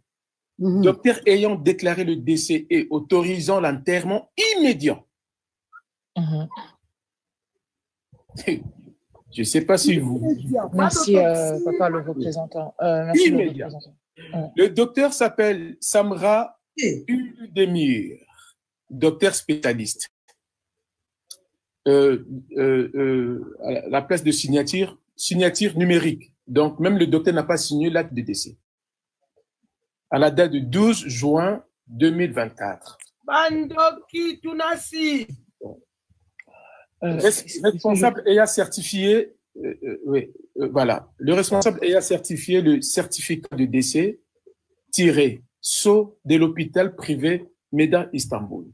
docteur ayant déclaré le décès et autorisant l'enterrement immédiat. Je ne sais pas si vous... Merci, papa, le représentant. Merci, immédiat. Le représentant. Le docteur s'appelle Samra Uldemir, docteur spécialiste. À la place de signature numérique. Donc, même le docteur n'a pas signé l'acte de décès. À la date de 12 juin 2024. Bandoki Tunasi. Responsable ayant certifié, voilà, le responsable ayant certifié le certificat de décès tiré saut de l'hôpital privé Meda Istanbul.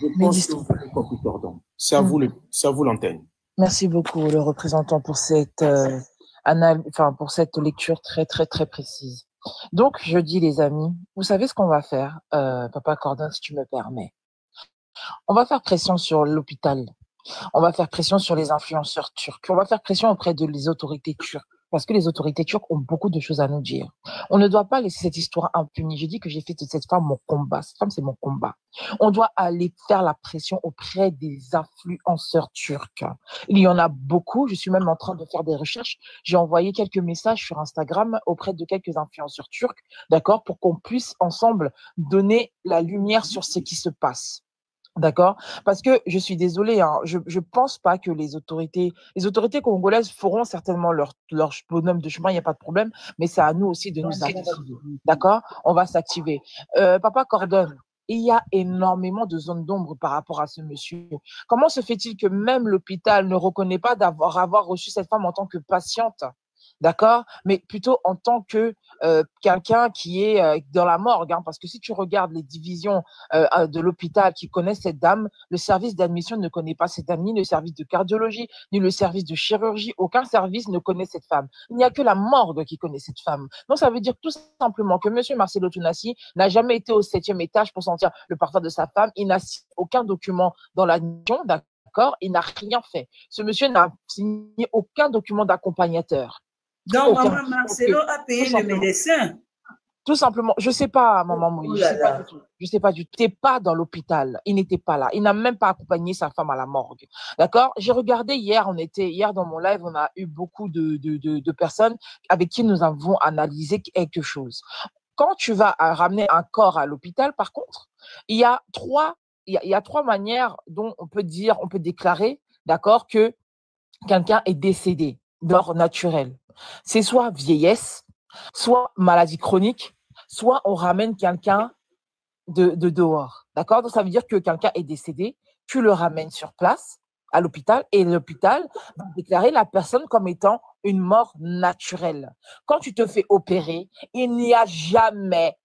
Je pense que vous avez compris, Cordon. C'est à vous l'antenne. Merci beaucoup, le représentant, pour cette pour cette lecture très, très, très précise. Donc, je dis, les amis, vous savez ce qu'on va faire, papa Cordon, si tu me permets. On va faire pression sur l'hôpital. On va faire pression sur les influenceurs turcs. On va faire pression auprès des autorités turques Parce que les autorités turques ont beaucoup de choses à nous dire. On ne doit pas laisser cette histoire impunie. Je dis que j'ai fait de cette femme mon combat. Cette femme, c'est mon combat. On doit aller faire la pression auprès des influenceurs turcs. Il y en a beaucoup. Je suis même en train de faire des recherches. J'ai envoyé quelques messages sur Instagram auprès de quelques influenceurs turcs, d'accord, pour qu'on puisse ensemble donner la lumière sur ce qui se passe. D'accord? Parce que je suis désolée, hein, je pense pas que les autorités congolaises feront certainement leur bonhomme de chemin, il n'y a pas de problème, mais c'est à nous aussi de nous activer. D'accord? On va s'activer. Papa Cordon, il y a énormément de zones d'ombre par rapport à ce monsieur. Comment se fait-il que même l'hôpital ne reconnaît pas avoir reçu cette femme en tant que patiente? D'accord? Mais plutôt en tant que quelqu'un qui est dans la morgue. Hein, parce que si tu regardes les divisions de l'hôpital qui connaissent cette dame, le service d'admission ne connaît pas cette dame, ni le service de cardiologie, ni le service de chirurgie. Aucun service ne connaît cette femme. Il n'y a que la morgue qui connaît cette femme. Donc, ça veut dire tout simplement que M. Marcelo Tounassi n'a jamais été au 7e étage pour sentir le parfum de sa femme. Il n'a aucun document dans l'admission, d'accord? Il n'a rien fait. Ce monsieur n'a signé aucun document d'accompagnateur. Donc, maman Marcelo a payé le médecin. Tout simplement, je ne sais pas, maman Moïse, je sais pas du tout. Il n'était pas dans l'hôpital, il n'était pas là. Il n'a même pas accompagné sa femme à la morgue. D'accord? J'ai regardé hier, hier dans mon live, on a eu beaucoup de personnes avec qui nous avons analysé quelque chose. Quand tu vas ramener un corps à l'hôpital, par contre, il y a trois manières dont on peut déclarer, d'accord, que quelqu'un est décédé, mort naturelle. C'est soit vieillesse, soit maladie chronique, soit on ramène quelqu'un de dehors. D'accord? Donc, ça veut dire que quelqu'un est décédé, tu le ramènes sur place, à l'hôpital, et l'hôpital va déclarer la personne comme étant une mort naturelle. Quand tu te fais opérer, il n'y a jamais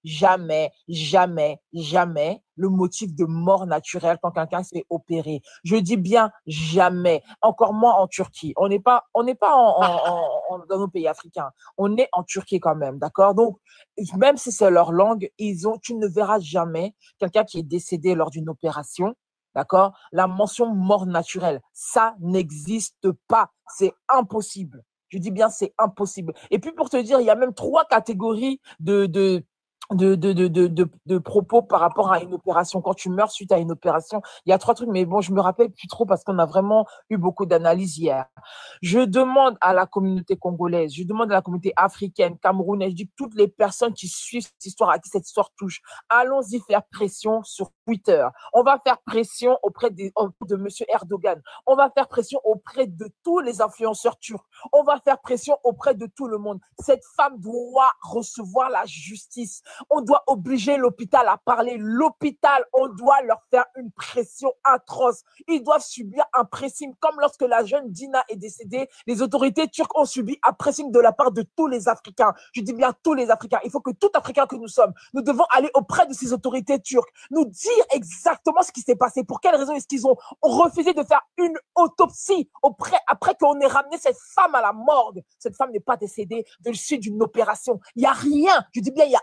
le motif de mort naturelle quand quelqu'un se fait opérer. Je dis bien jamais, encore moins en Turquie. On n'est pas dans nos pays africains. On est en Turquie quand même, d'accord? Donc, même si c'est leur langue, tu ne verras jamais quelqu'un qui est décédé lors d'une opération. D'accord? La mention mort naturelle, ça n'existe pas. C'est impossible. Je dis bien, c'est impossible. Et puis, pour te dire, il y a même 3 catégories de propos par rapport à une opération. Quand tu meurs suite à une opération, il y a 3 trucs, mais bon, je me rappelle plus trop parce qu'on a vraiment eu beaucoup d'analyses hier. Je demande à la communauté congolaise, je demande à la communauté africaine, camerounaise, je dis toutes les personnes qui suivent cette histoire, à qui cette histoire touche, allons-y faire pression sur Twitter. On va faire pression auprès de M. Erdogan. On va faire pression auprès de tous les influenceurs turcs. On va faire pression auprès de tout le monde. Cette femme doit recevoir la justice. On doit obliger l'hôpital à parler. L'hôpital, on doit leur faire une pression atroce. Ils doivent subir un pressing. Comme lorsque la jeune Dina est décédée, les autorités turques ont subi un pressing de la part de tous les Africains. Je dis bien tous les Africains. Il faut que tout Africain que nous sommes, nous devons aller auprès de ces autorités turques, nous dire exactement ce qui s'est passé. Pour quelles raisons est-ce qu'ils ont refusé de faire une autopsie après qu'on ait ramené cette femme à la morgue? Cette femme n'est pas décédée de suite d'une opération. Il n'y a rien. Je dis bien, il n'y a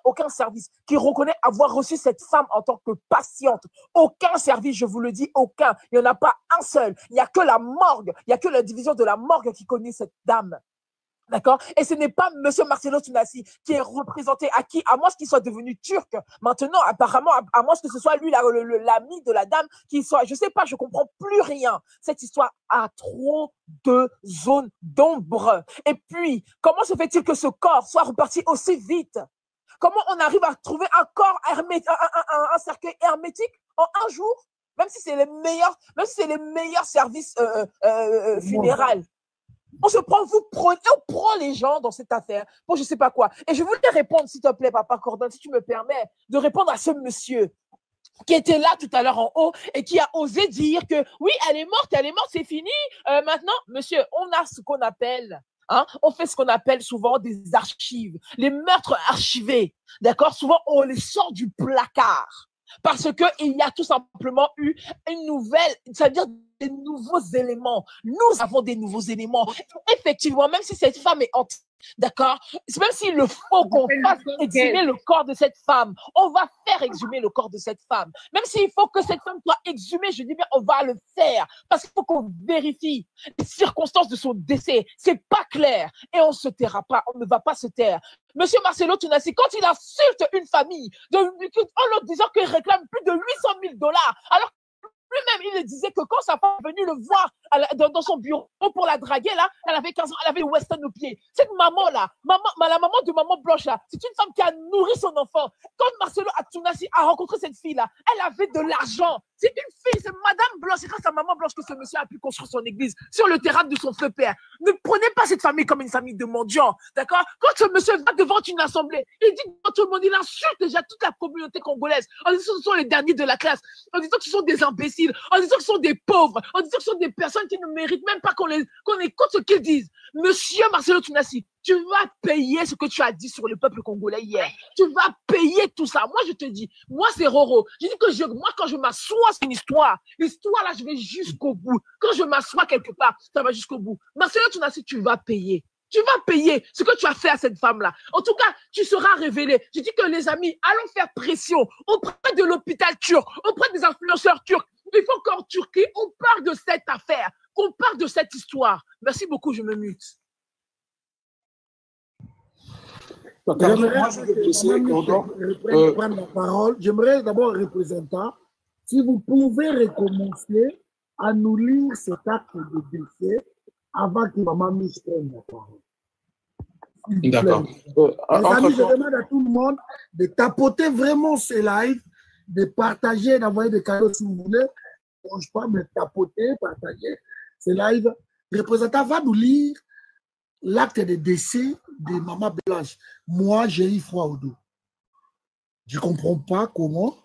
aucun service qui reconnaît avoir reçu cette femme en tant que patiente. Aucun service, je vous le dis, aucun. Il n'y en a pas un seul. Il n'y a que la morgue. Il n'y a que la division de la morgue qui connaît cette dame. D'accord? Et ce n'est pas M. Marcelo Tounassi qui est représenté, à moins qu'il soit devenu turc. Maintenant, apparemment, à moins que ce soit lui l'ami de la dame, qui soit, je sais pas, je comprends plus rien. Cette histoire a trop de zones d'ombre. Et puis, comment se fait-il que ce corps soit reparti aussi vite? Comment on arrive à trouver un corps hermétique, un cercueil hermétique en un jour? Même si c'est les meilleurs services funérailles. On prend les gens dans cette affaire pour je sais pas quoi. Et je voulais répondre, s'il te plaît, Papa Cordon, si tu me permets, de répondre à ce monsieur qui était là tout à l'heure en haut et qui a osé dire que oui, elle est morte, c'est fini. Maintenant, monsieur, on a ce qu'on appelle, on fait ce qu'on appelle souvent des archives, les meurtres archivés. D'accord? Souvent, on les sort du placard. Parce qu'il y a tout simplement eu une nouvelle, c'est-à-dire des nouveaux éléments. Nous avons des nouveaux éléments. Effectivement, même si cette femme est anti, d'accord, même s'il faut qu'on fasse exhumer le corps de cette femme, on va faire exhumer le corps de cette femme. Même s'il faut que cette femme soit exhumée, je dis bien, on va le faire. Parce qu'il faut qu'on vérifie les circonstances de son décès. C'est pas clair. Et on se taira pas. On ne va pas se taire. Monsieur Marcelo Tounassi, quand il insulte une famille en leur disant qu'il réclame plus de 800 000 $, alors lui-même, il disait que quand sa femme est venue le voir dans son bureau pour la draguer, là, elle avait 15 ans, elle avait le western au pied. Cette maman-là, la maman de Maman Blanche, là, c'est une femme qui a nourri son enfant. Quand Marcelo Tounassi a rencontré cette fille-là, elle avait de l'argent. C'est une fille, c'est Madame Blanche, c'est grâce à Maman Blanche que ce monsieur a pu construire son église sur le terrain de son feu père. Ne prenez pas cette famille comme une famille de mendiants, d'accord? Quand ce monsieur va devant une assemblée, il dit devant tout le monde, il insulte déjà toute la communauté congolaise en disant que ce sont les derniers de la classe, en disant que ce sont des imbéciles, en disant que ce sont des pauvres, en disant que ce sont des personnes qui ne méritent même pas qu'on écoute ce qu'ils disent. Monsieur Marcelo Tounassi, tu vas payer ce que tu as dit sur le peuple congolais hier. Tu vas payer tout ça. Moi, je te dis, moi, c'est Roro. Je dis que moi, quand je m'assois, c'est une histoire. L'histoire, là, je vais jusqu'au bout. Quand je m'assois quelque part, ça va jusqu'au bout. Marcelo Tounassi, tu vas payer. Tu vas payer ce que tu as fait à cette femme-là. En tout cas, tu seras révélé. Je dis que les amis, allons faire pression auprès de l'hôpital turc, auprès des influenceurs turcs. Il faut qu'en Turquie, on parle de cette affaire, qu'on parle de cette histoire. Merci beaucoup, je me mute. Prendre la parole. J'aimerais d'abord, représentant, si vous pouvez recommencer à nous lire cet acte de décès avant que maman Miss prenne la parole. D'accord. Les amis, je demande à tout le monde de tapoter vraiment ces lives, de partager, d'envoyer des cadeaux si vous voulez. Je ne pas me tapoter, partager ces lives. Le représentant va nous lire l'acte de décès de Maman Blanche. Moi, j'ai eu froid au dos. Je ne comprends pas comment.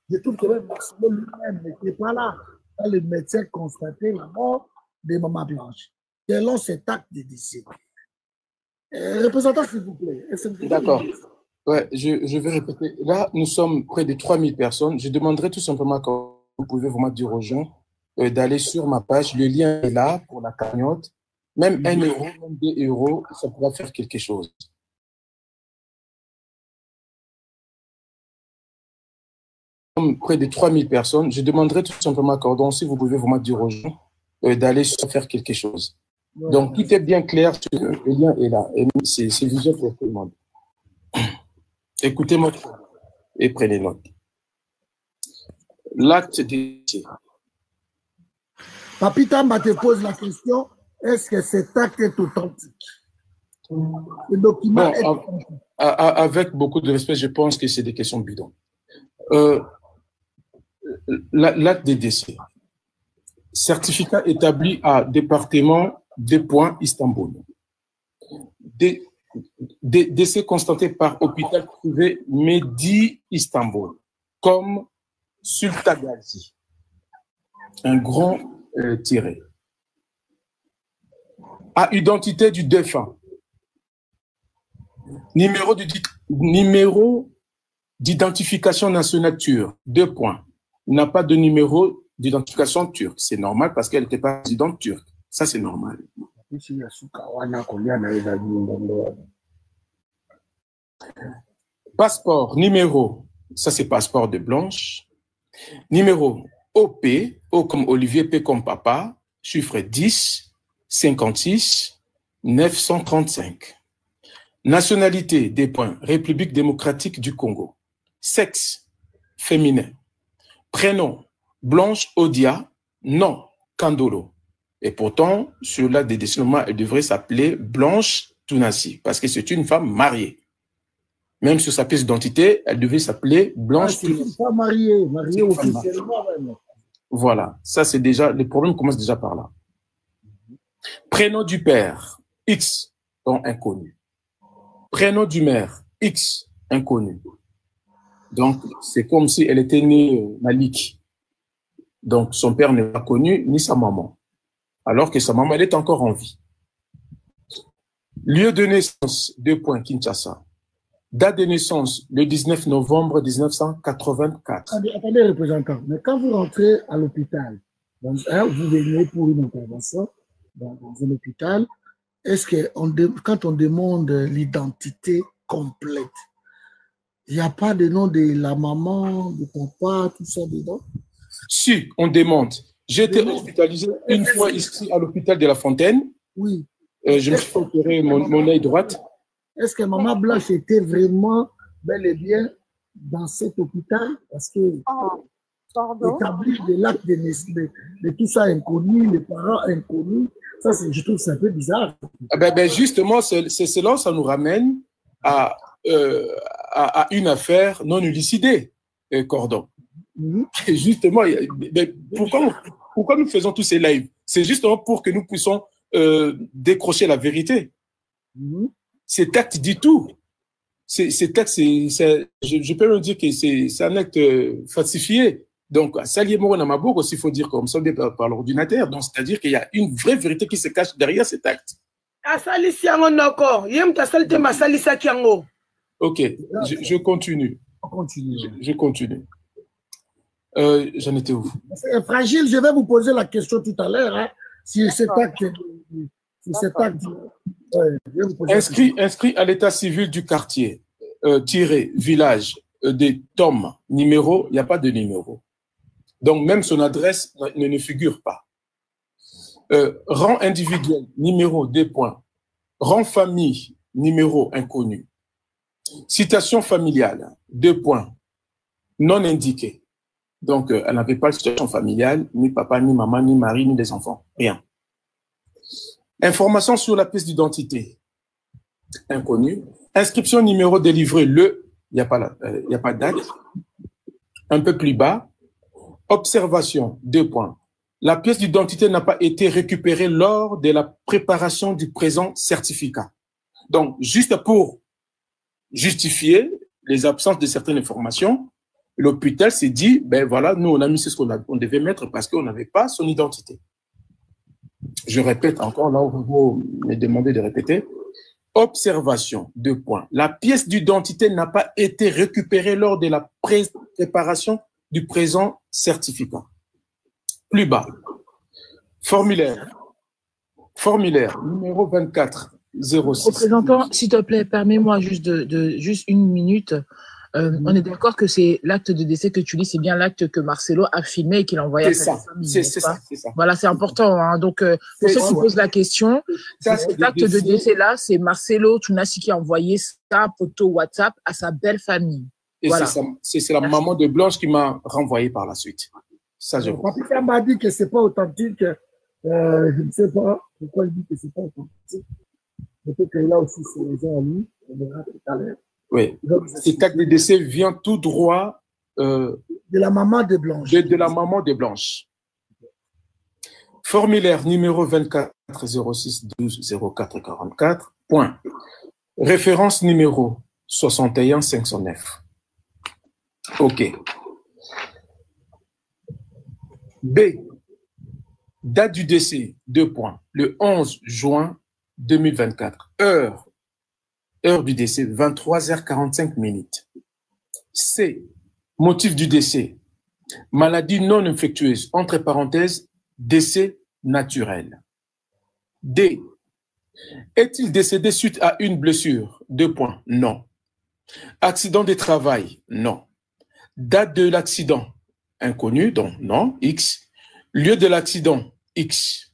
Je trouve que même Marcelo lui-même n'était pas là quand le médecin constatait la mort de Maman Blanche. Selon cet acte de décès. Représentant, s'il vous plaît. D'accord. Ouais, je vais répéter. Là, nous sommes près de 3000 personnes. Je demanderai tout simplement quand vous pouvez vraiment dire aux gens d'aller sur ma page. Le lien est là pour la cagnotte. Même 1 euro, même 2 euros, ça pourra faire quelque chose. Nous sommes près de 3000 personnes. Je demanderai tout simplement Cordon, si vous pouvez vraiment dire aux gens d'aller faire quelque chose. Donc, tout est bien clair. Le lien est là. Et c'est visuel pour tout le monde. Écoutez-moi et prenez note. L'acte de décès. Papita te pose la question, est-ce que cet acte est authentique? Le document est authentique. Avec beaucoup de respect, je pense que c'est des questions bidons. L'acte de décès. Certificat établi à département Istanbul. Décès constaté par hôpital privé Mehdi Istanbul, comme Sultagazi. Un grand tiré. À identité du défunt. Numéro d'identification nationale turque. 2 points. Il n'a pas de numéro d'identification turque. C'est normal parce qu'elle n'était pas résidente turque. Ça, c'est normal. Passeport, numéro. Ça, c'est passeport de Blanche. Numéro OP, O comme Olivier, P comme papa. Chiffre 10, 56, 935. Nationalité, des points. République démocratique du Congo. Sexe, féminin. Prénom, Blanche Odia. Nom, Kandolo. Et pourtant, sur l'acte de décès, elle devrait s'appeler Blanche Tounassi, parce que c'est une femme mariée. Même sur sa pièce d'identité, elle devait s'appeler Blanche Tounassi. C'est une femme mariée, mariée officiellement. Voilà, ça c'est déjà, le problème commence déjà par là. Prénom du père, X, donc inconnu. Prénom du mère, X, inconnu. Donc, c'est comme si elle était née Malik. Donc, son père n'est pas connu, ni sa maman. Alors que sa maman, elle est encore en vie. Lieu de naissance, 2 points, Kinshasa. Date de naissance, le 19 novembre 1984. Attendez, représentant, mais quand vous rentrez à l'hôpital, Donc, vous venez pour une intervention dans un hôpital. Est-ce que quand on demande l'identité complète, il n'y a pas de nom de la maman, de papa, tout ça dedans? Si, on demande. J'ai été hospitalisé une fois ici à l'hôpital de La Fontaine. Oui. Je me suis opéré mon œil droite. Est-ce que maman Blanche était vraiment bel et bien dans cet hôpital? Parce que établir de l'acte de tout ça inconnu, les parents inconnus, ça, je trouve c'est un peu bizarre. Justement, c'est là où ça nous ramène à une affaire non élucidée, Cordon. Justement, pourquoi nous faisons tous ces lives? C'est justement pour que nous puissions décrocher la vérité. Cet acte dit tout. Cet acte, je peux même dire que c'est un acte falsifié. Donc, Salié Moro Namabour aussi, il faut dire comme ça par l'ordinateur. Donc, c'est-à-dire qu'il y a une vraie vérité qui se cache derrière cet acte. Ok, je continue. Je continue. J'en étais où? Fragile, je vais vous poser la question tout à l'heure. Hein, si cet acte... Inscrit à l'état civil du quartier, village, des tomes, numéro, il n'y a pas de numéro. Donc, même son adresse ne figure pas. Rang individuel, numéro, 2 points. Rang famille, numéro inconnu. Citation familiale, 2 points. Non indiqué. Donc, elle n'avait pas de situation familiale, ni papa, ni maman, ni mari, ni des enfants. Rien. Information sur la pièce d'identité. Inconnu. Inscription numéro délivré il n'y a pas de date. Un peu plus bas. Observation, 2 points. La pièce d'identité n'a pas été récupérée lors de la préparation du présent certificat. Donc, juste pour justifier les absences de certaines informations, l'hôpital s'est dit, ben voilà, nous, on a mis ce qu'on devait mettre parce qu'on n'avait pas son identité. Je répète encore, là où vous me demandez de répéter. Observation, 2 points. La pièce d'identité n'a pas été récupérée lors de la préparation du présent certificat. Plus bas. Formulaire numéro 2406. Représentant, s'il te plaît, permets-moi juste une minute. On est d'accord que c'est l'acte de décès que tu lis, c'est bien l'acte que Marcelo a filmé et qu'il a envoyé à sa famille. C'est ça. Voilà, c'est important. Hein. Donc, pour ceux qui posent la question, cet acte de décès-là, c'est Marcelo Tunasi qui a envoyé sa photo WhatsApp à sa belle famille. Et voilà. C'est la maman de Blanche qui m'a renvoyé par la suite. Ça, je vois. Papika m'a dit que c'est pas authentique. Je ne sais pas pourquoi il dit que c'est pas authentique. Peut-être qu'il a aussi ses raisons à lui. On verra tout à l'heure. Oui, cet acte de décès vient tout droit de la maman de Blanche. De la maman de Blanche. Formulaire numéro 24 06 12 04 44. Point. Référence numéro 61 509. OK. B. Date du décès, 2 points. Le 11 juin 2024. Heure du décès, 23h45. C. Motif du décès. Maladie non infectieuse, entre parenthèses, décès naturel. D. Est-il décédé suite à une blessure? 2 points. Non. Accident de travail? Non. Date de l'accident? Inconnu, donc non. X. Lieu de l'accident? X.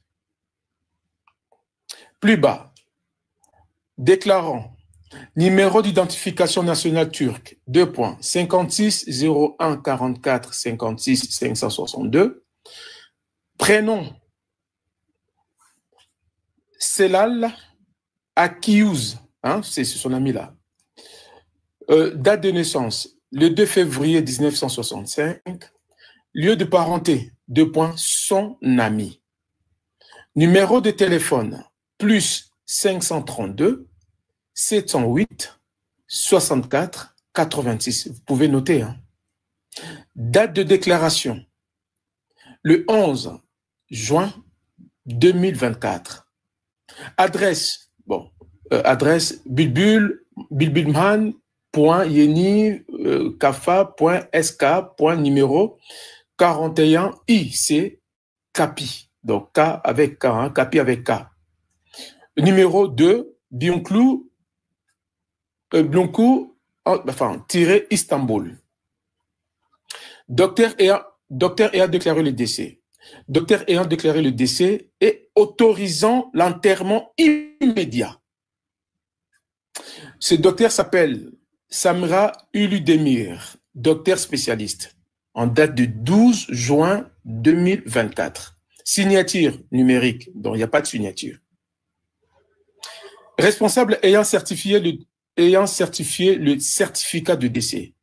Plus bas. Déclarant. Numéro d'identification nationale turque, 2 points. 56 01 44 56 562. Prénom. Selal Akiouz, hein, c'est son ami là. Date de naissance, le 2 février 1965. Lieu de parenté, 2 points, son ami. Numéro de téléphone, plus 532 708 64 86. Vous pouvez noter. Hein. Date de déclaration, le 11 juin 2024. Adresse, adresse bilbilman.yeni.kafa.sk.numéro 41 IC Capi. Donc, K avec K, hein, Capi avec K. Numéro 2, Bionclou, tiré Istanbul. Docteur ayant déclaré le décès. Docteur ayant déclaré le décès et autorisant l'enterrement immédiat. Ce docteur s'appelle Samra Uludemir, docteur spécialiste, en date du 12 juin 2024. Signature numérique, donc il n'y a pas de signature. Responsable ayant certifié le certificat de décès,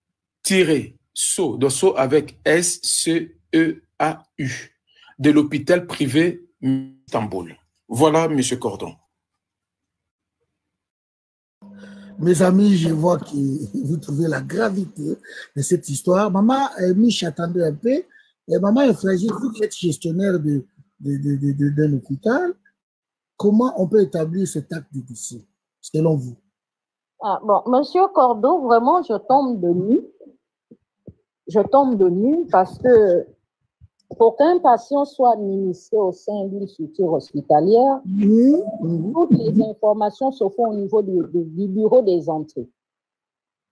tiré SO, donc SO avec S-C-E-A-U, de l'hôpital privé Istanbul. Voilà, M. Cordon. Mes amis, je vois que vous trouvez la gravité de cette histoire. Maman, Mich, attendez un peu. Et maman est fragile, vous qui êtes gestionnaire d'un hôpital. Comment on peut établir cet acte de décès, selon vous? Bon, Monsieur Cordeau, vraiment, je tombe de nu. Je tombe de nu parce que pour qu'un patient soit administré au sein d'une structure hospitalière, toutes les informations se font au niveau du bureau des entrées.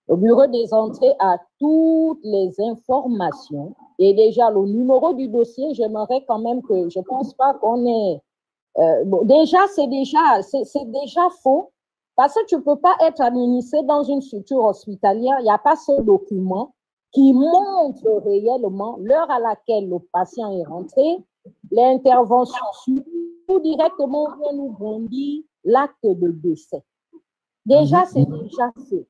Le bureau des entrées a toutes les informations et déjà le numéro du dossier, j'aimerais quand même que, je pense pas qu'on ait, c'est déjà faux parce que tu peux pas être administré dans une structure hospitalière, il n'y a pas ce document qui montre réellement l'heure à laquelle le patient est rentré, l'intervention suivie, ou directement on vient nous brandir l'acte de décès. Déjà, c'est déjà faux.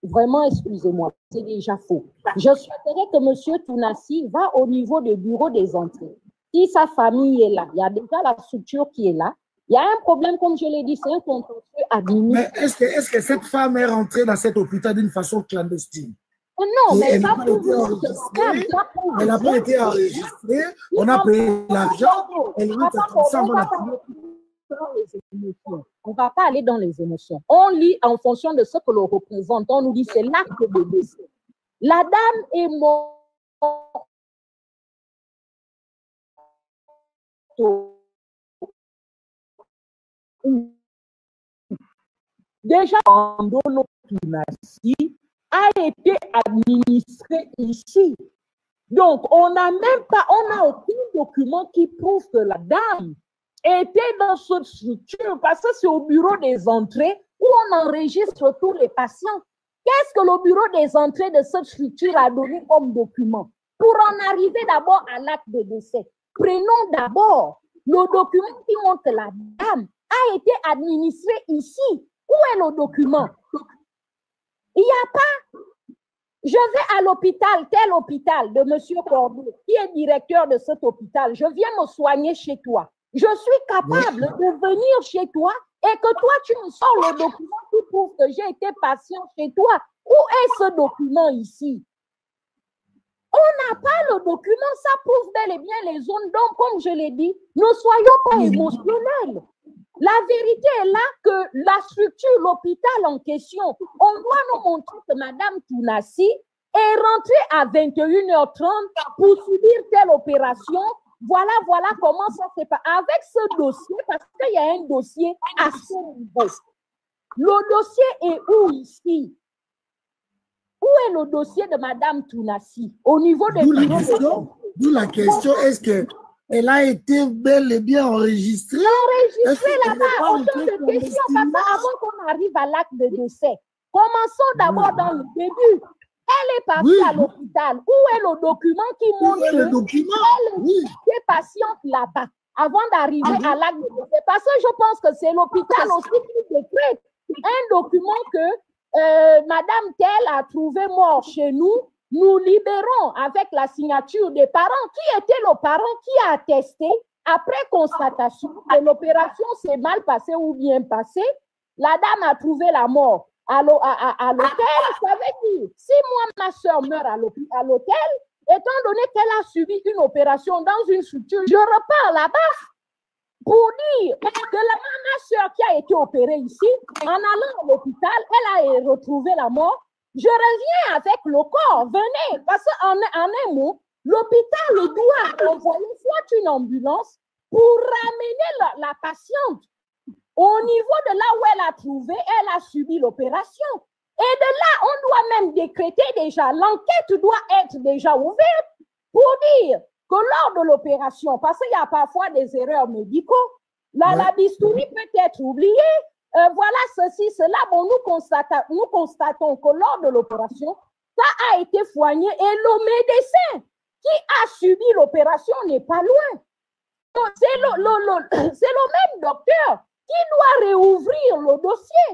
Vraiment, excusez-moi, c'est déjà faux. Je souhaiterais que M. Tounassi va au niveau du bureau des entrées. Si sa famille est là, il y a déjà la structure qui est là, il y a un problème, comme je l'ai dit, c'est un contentieux administratif. Mais est-ce que cette femme est rentrée dans cet hôpital d'une façon clandestine? Non, mais elle n'a pas été enregistrée, on a payé l'argent, elle est ensemble. On ne va pas aller dans les émotions. On lit en fonction de ce que le représentant nous dit, c'est l'acte de décès. La dame est morte déjà en Donotunasi a été administré ici. Donc, on n'a aucun document qui prouve que la dame était dans cette structure parce que c'est au bureau des entrées où on enregistre tous les patients. Qu'est-ce que le bureau des entrées de cette structure a donné comme document? Pour en arriver d'abord à l'acte de décès, prenons d'abord le document qui montre que la dame a été administrée ici. Où est le document? Il n'y a pas. Je vais à l'hôpital, tel hôpital de M. Corbeau, qui est directeur de cet hôpital. Je viens me soigner chez toi. Je suis capable de venir chez toi et que toi, tu me sors le document qui prouve que j'ai été patient chez toi. Où est ce document ici? On n'a pas le document, ça prouve bel et bien les zones d'ombre, comme je l'ai dit. Ne soyons pas émotionnels. La vérité est là que la structure, l'hôpital en question, on doit nous montrer que Mme Tounassi est rentrée à 21h30 pour subir telle opération. Voilà comment ça s'est passé. Avec ce dossier, parce qu'il y a un dossier à ce niveau. Le dossier est où ici? Où est le dossier de Mme Tounassi? Au niveau des bureaux. D'où la question, est-ce qu'elle a été bel et bien enregistrée? Enregistrée là-bas, autant de questions, papa, avant qu'on arrive à l'acte de décès. Commençons d'abord dans le début. Elle est partie à l'hôpital. Où est le document qui montre qu'elle est patiente là-bas avant d'arriver à l'acte de décès? Parce que je pense que c'est l'hôpital aussi qui décrète un document que Madame Telle a trouvé mort chez nous. Nous libérons avec la signature des parents. Qui était le parent qui a attesté après constatation que l'opération s'est mal passée ou bien passée? La dame a trouvé la mort à l'hôtel. Ça veut dire, si moi, ma soeur meurt à l'hôtel, étant donné qu'elle a subi une opération dans une structure, je repars là-bas pour dire que ma soeur qui a été opérée ici, en allant à l'hôpital, elle a retrouvé la mort. Je reviens avec le corps, venez, parce qu'en un mot, l'hôpital doit envoyer, soit tu une ambulance pour ramener la patiente au niveau de là où elle a trouvé, elle a subi l'opération. Et de là, on doit même décréter déjà, l'enquête doit être déjà ouverte pour dire que lors de l'opération, parce qu'il y a parfois des erreurs médicaux, la bistouri peut être oubliée, voilà ceci, cela. Bon, nous constatons que lors de l'opération, ça a été foigné et le médecin qui a subi l'opération n'est pas loin. C'est le même docteur qui doit réouvrir le dossier.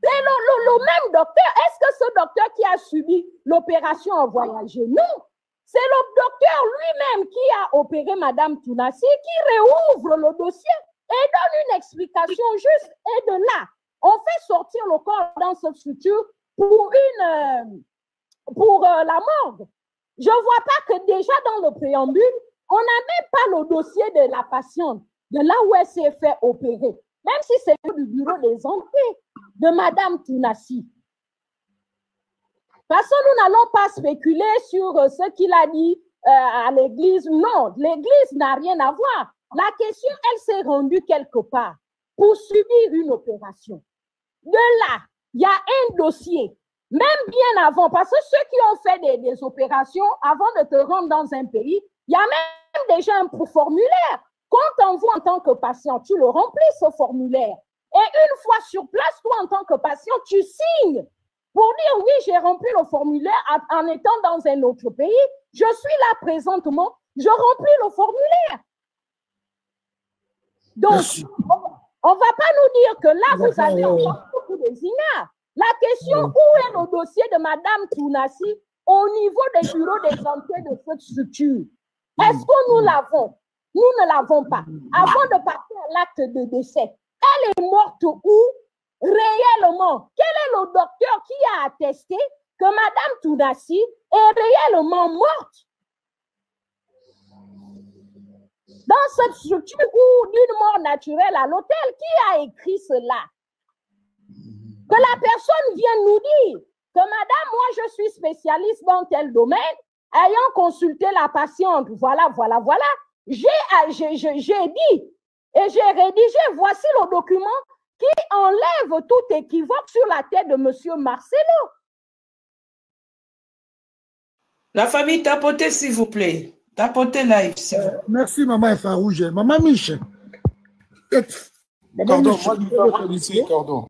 C'est le même docteur. Est-ce que ce docteur qui a subi l'opération a voyagé? Non. C'est le docteur lui-même qui a opéré Madame Tounassi qui réouvre le dossier et donne une explication juste. Et de là, on fait sortir le corps dans cette structure pour la morgue. Je ne vois pas que déjà dans le préambule, on n'a même pas le dossier de la patiente, de là où elle s'est fait opérer. Même si c'est du bureau des entrées de Madame Tounassi. Parce que nous n'allons pas spéculer sur ce qu'il a dit à l'église. Non, l'église n'a rien à voir. La question, elle s'est rendue quelque part pour subir une opération. De là, il y a un dossier, même bien avant, parce que ceux qui ont fait des opérations, avant de te rendre dans un pays, il y a même déjà un formulaire. Quand on t'envoie en tant que patient, tu le remplis, ce formulaire. Et une fois sur place, toi, en tant que patient, tu signes pour dire, oui, j'ai rempli le formulaire en étant dans un autre pays. Je suis là présentement, je remplis le formulaire. Donc, on ne va pas nous dire que là, vous avez encore beaucoup de zignards. La question, où est le dossier de Madame Tounassi au niveau des bureaux des entrées de cette structure? Est-ce que nous l'avons? Nous ne l'avons pas. Avant de passer à l'acte de décès, elle est morte où? Réellement. Quel est le docteur qui a attesté que Madame Tounassi est réellement morte? Dans cette structure ou d'une mort naturelle à l'hôtel, qui a écrit cela? Que la personne vienne nous dire que madame, moi je suis spécialiste dans tel domaine, ayant consulté la patiente, voilà, j'ai dit et j'ai rédigé, voici le document qui enlève tout équivoque sur la tête de monsieur Marcelo. La famille, tapotez s'il vous plaît. Tapotez live. Merci maman Farouge. Maman Michel. Cordon, moi je veux féliciter Cordon.